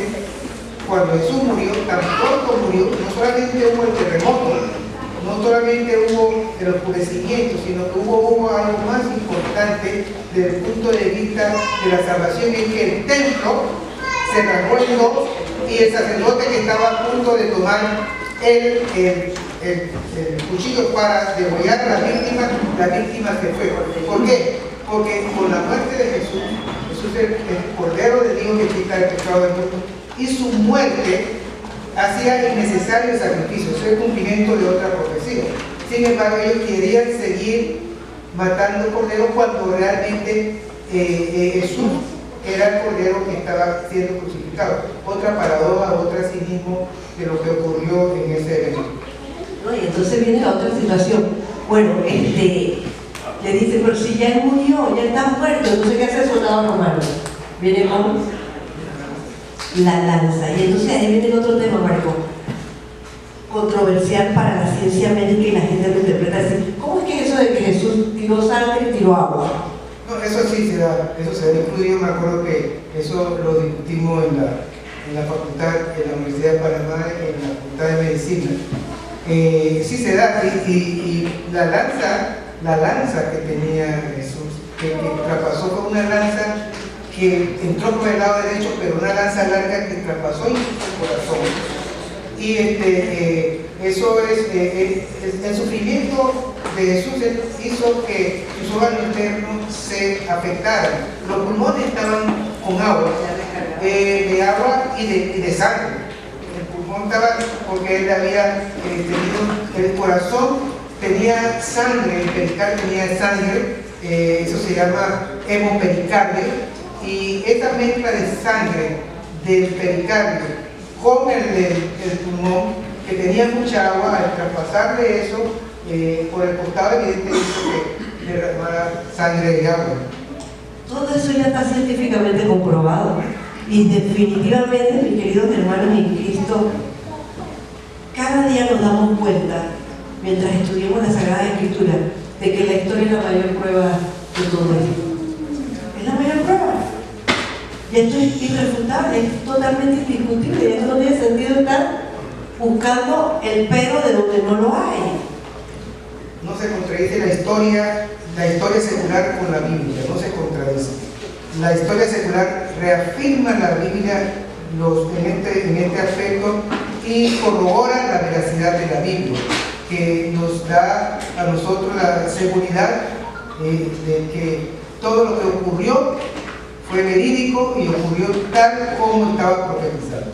cuando Jesús murió, tan pronto murió, no solamente hubo el terremoto, no solamente hubo el oscurecimiento, sino que hubo algo más importante desde el punto de vista de la salvación, en que el templo se rasgó en dos y el sacerdote que estaba a punto de tomar el cuchillo para degollar a la víctima se fue. ¿Por qué? Porque con la muerte de Jesús, Jesús es el Cordero de Dios que quita el pecado del mundo, y su muerte hacía innecesario el sacrificio, eso es el cumplimiento de otra profecía. Sin embargo, ellos querían seguir matando corderos cuando realmente Jesús era el cordero que estaba siendo crucificado. Otra paradoja, otro cinismo de lo que ocurrió en ese evento. No, y entonces viene la otra situación. Bueno, le dice, pero si ya él murió, ya está muerto, entonces ¿qué hace el soldado romano? Viene con la lanza. Y entonces ahí viene el otro tema, Marco, controversial para la ciencia médica, y la gente lo interpreta así. ¿Cómo es que eso de que Jesús tiró sangre y tiró agua? No, eso sí se da, incluso yo me acuerdo que eso lo discutimos en la facultad, en la Universidad de Panamá, en la facultad de Medicina. Sí se da, y la lanza que tenía Jesús, que traspasó con una lanza que entró por el lado derecho, pero una lanza larga que traspasó incluso el corazón. Y eso es el sufrimiento de Jesús hizo que sus órganos internos se afectaran. Los pulmones estaban con agua, de agua y de sangre. El pulmón estaba porque él había tenido, el corazón tenía sangre, el pericardio tenía sangre, eso se llama hemopericardio, y esta mezcla de sangre del pericardio con el pulmón, que tenía mucha agua, al traspasarle eso por el costado, evidentemente hizo que derramara sangre y agua. Todo eso ya está científicamente comprobado, y definitivamente, mis queridos hermanos en Cristo, cada día nos damos cuenta, mientras estudiamos la Sagrada Escritura, de que la historia es la mayor prueba de todo esto. Es la mayor prueba. Y esto es irrefutable, es totalmente indiscutible, y esto no tiene sentido estar buscando el pero de donde no lo hay. No se contradice la historia secular con la Biblia, no se contradice. La historia secular reafirma la Biblia en este aspecto y corroboran la veracidad de la Biblia, que nos da a nosotros la seguridad de que todo lo que ocurrió fue verídico y ocurrió tal como estaba profetizado.